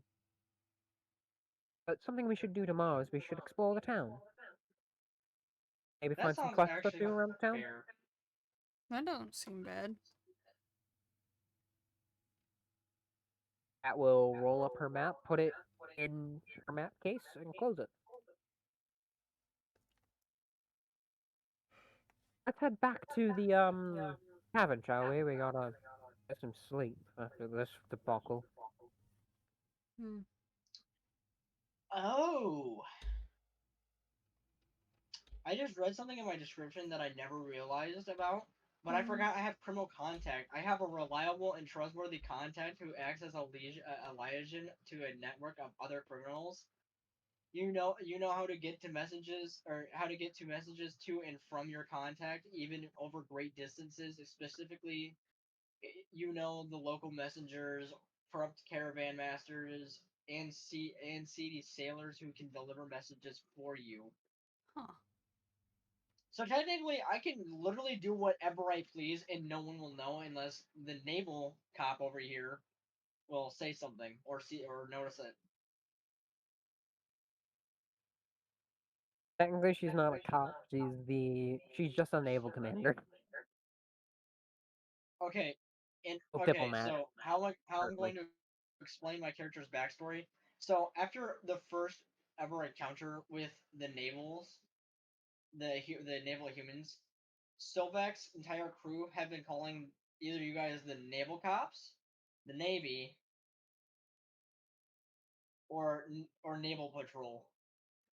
B: But something we should do tomorrow is we should explore the town. Maybe
C: That
B: find some
C: sounds
B: quests to
C: actually
B: do around town.
C: fair.
A: That don't seem bad.
B: Cat will roll up her map, put it in her map case, and close it. Let's head back to the cabin, shall we? We gotta get some sleep after this debacle.
A: Hmm.
C: Oh, I just read something in my description that I never realized about, but I forgot I have criminal contact. I have a reliable and trustworthy contact who acts as a liaison to a network of other criminals. You know how to get to messages or how to get to messages to and from your contact, even over great distances. Specifically, you know the local messengers, corrupt caravan masters, and seedy sailors who can deliver messages for you.
A: Huh.
C: So technically, I can literally do whatever I please, and no one will know unless the naval cop over here will say something or see or notice it.
B: Technically, she's not a cop. She's just a naval commander.
C: Okay, and
B: A
C: okay,
B: diplomat,
C: so how I'm
B: currently.
C: going to explain my character's backstory. So after the first ever encounter with the navals, the naval humans, Stovek's entire crew have been calling either you guys the naval cops, the navy, or naval patrol.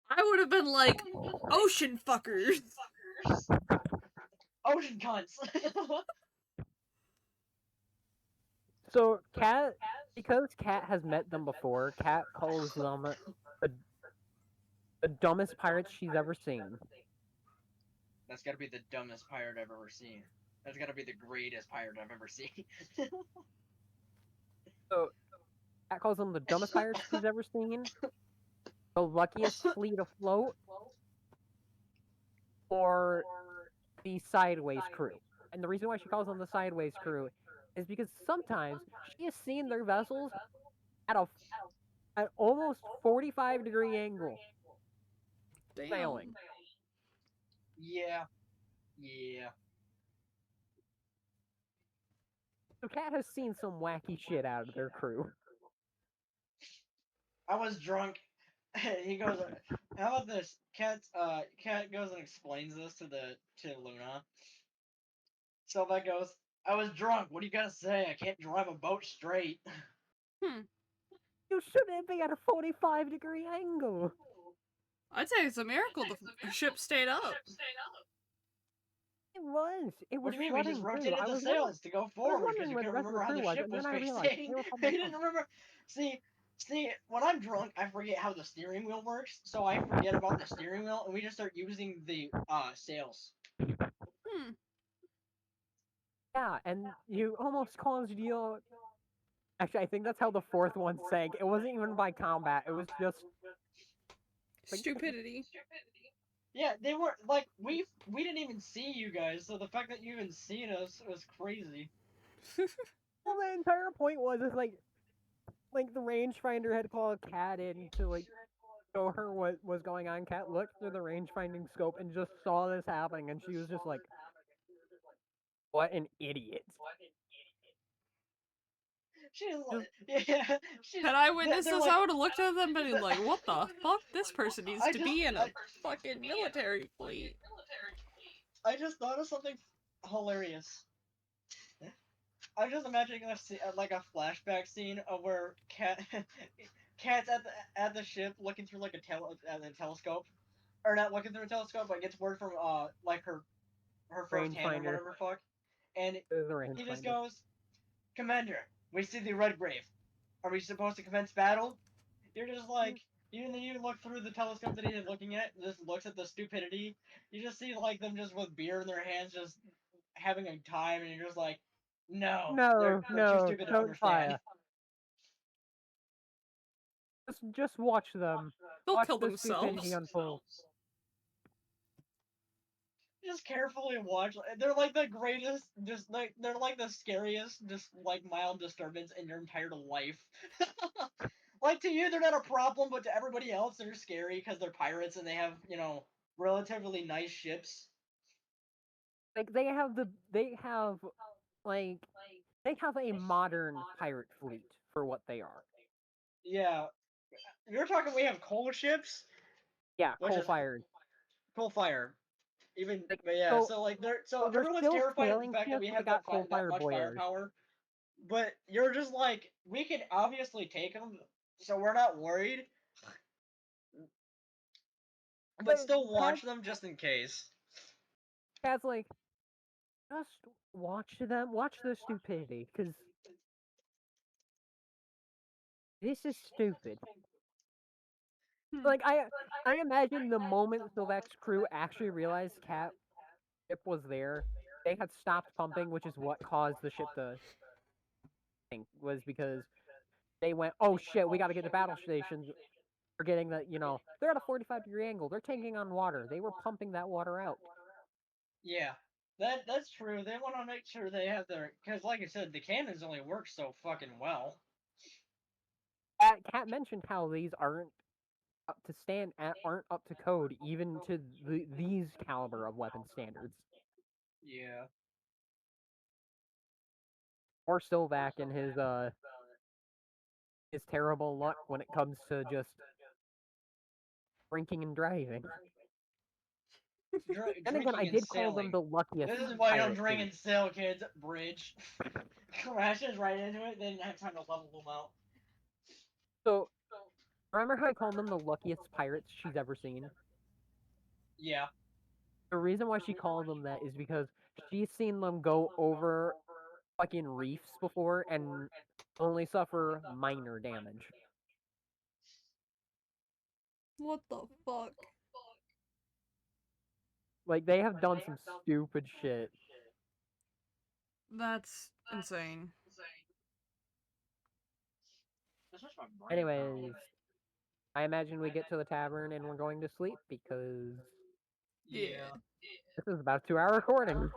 A: I would have been like, ocean fuckers.
C: Ocean cunts.
B: So, because Cat has met them before, Cat calls them the, the dumbest pirates she's ever seen.
C: That's got to be the dumbest pirate I've ever seen. That's got to be the greatest pirate I've ever seen.
B: So, Cat calls them the dumbest pirates she's ever seen, the luckiest fleet afloat, or the sideways crew. And the reason why she calls them the sideways crew is because sometimes she has seen their vessels at at almost 45-degree angle sailing.
A: Damn.
C: Yeah, yeah.
B: So Cat has seen some wacky shit out of their crew.
C: I was drunk. He goes, "How about this?" Cat goes and explains this to Luna. Sylvette goes, "I was drunk. What do you gotta say? I can't drive a boat straight."
A: Hmm.
B: You shouldn't be at a 45-degree angle.
A: I'd say it's a miracle the ship stayed up.
B: It was. It
C: What
B: was
C: do you mean? We just
B: flooding too.
C: rotated the sails to go
B: I was
C: forward because
B: wondering
C: you
B: where the
C: couldn't
B: rest of
C: remember
B: the
C: how
B: crew
C: the
B: was,
C: ship
B: and then
C: was
B: I realized
C: facing.
B: they were
C: You
B: probably
C: didn't remember. See, see, when I'm drunk, I forget how the steering wheel works, so I forget about the steering wheel, and we just start using the sails.
A: Hmm.
B: yeah, and you almost caused you. Actually, I think that's how the fourth one sank. It wasn't even by combat. It was just like
A: Stupidity.
C: Yeah, they were like we didn't even see you guys, so the fact that you even seen us was crazy.
B: well, the entire point was is like the rangefinder had called Cat in to like show her what was going on. Cat looked through the range finding scope and just saw this happening, and she was just like, "What an idiot!"
C: She's
B: Just
C: like, yeah, she's
A: Had I witnessed
C: they're
A: this,
C: like,
A: I would have looked at them and been like, what the fuck? This person needs
C: I
A: to
C: just
A: be in
C: I,
A: a fucking military fleet.
C: I just thought of something hilarious. I'm just imagining like a flashback scene of where Cat's at the ship looking through like at the telescope, or not looking through a telescope, but gets word from like her first hand or
B: rangefinder.
C: whatever the fuck, and
B: It was the
C: he just
B: rangefinder.
C: goes, "Commander, we see the Red Grave. Are we supposed to commence battle?" You're just like, you look through the telescope that he's looking at, just looks at the stupidity. You just see like them just with beer in their hands, just having a time, and you're just like, no,
B: No,
C: they're too
B: no,
C: stupid to
B: don't
C: understand.
B: fire. Just watch them.
A: They'll
B: Watch
A: kill
B: the stupidity
A: themselves.
B: unfold.
C: Just carefully watch. They're like the greatest, just like they're like the scariest, just like mild disturbance in your entire life. Like to you, they're not a problem, but to everybody else, they're scary because they're pirates and they have relatively nice ships.
B: Like like they have a modern pirate fleet for what they are.
C: Yeah, you're talking. We have coal ships,
B: Yeah,
C: which
B: coal
C: is
B: fired.
C: coal fire. Even,
B: Like
C: but yeah.
B: so,
C: So like, so
B: so they're
C: everyone's
B: still
C: terrified of the
B: sailing
C: fact that
B: ships,
C: we
B: but they
C: have
B: got coal
C: that
B: fired
C: much
B: boilers.
C: firepower. But you're just like, we can obviously take them, so we're not worried. But
B: But
C: still
B: Kaz,
C: watch them just in case.
B: Kaz like just watch the stupidity, because this is stupid.
A: Hmm.
B: Like I imagine the moment Sylvek's crew actually realized Cat ship was there, they had stopped pumping, which is what caused the ship to sink. Was because they went, oh shit, we got to get to battle stations. Forgetting that they're at a 45-degree angle. They're tanking on water. They were pumping that water out.
C: Yeah, that's true. They want to make sure they have their, because like I said, the cannons only work so fucking well.
B: Cat mentioned how these aren't up to code even to these caliber of weapon standards.
C: Yeah.
B: Or Sylvac and his terrible luck when it comes to just drinking and driving. Then again, I
C: Drinking and
B: did call them
C: sailing.
B: the luckiest
C: This is why you don't
B: pirate
C: drink
B: fleet.
C: and sail, kids. Bridge. Crashes right into it, they didn't have time to level them out.
B: So remember how I called them the luckiest pirates she's ever seen?
C: Yeah.
B: The reason why she called them that is because she's seen them go over fucking reefs before and only suffer minor damage.
A: What the fuck?
B: Like they have done some stupid shit.
A: That's insane.
C: That's just my brain.
B: Anyways, I imagine we get to the tavern and we're going to sleep because
A: Yeah.
C: Yeah.
B: this is about a 2-hour recording.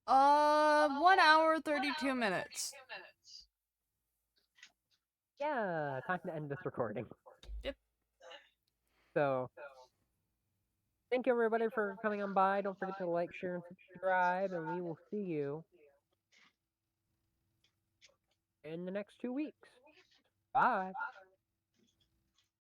A: 1 hour 32 minutes.
B: Yeah, time to end this recording.
A: Yep.
B: So, thank you everybody for coming on by. Don't forget to like, share, and subscribe, and we will see you in the next 2 weeks. Bye.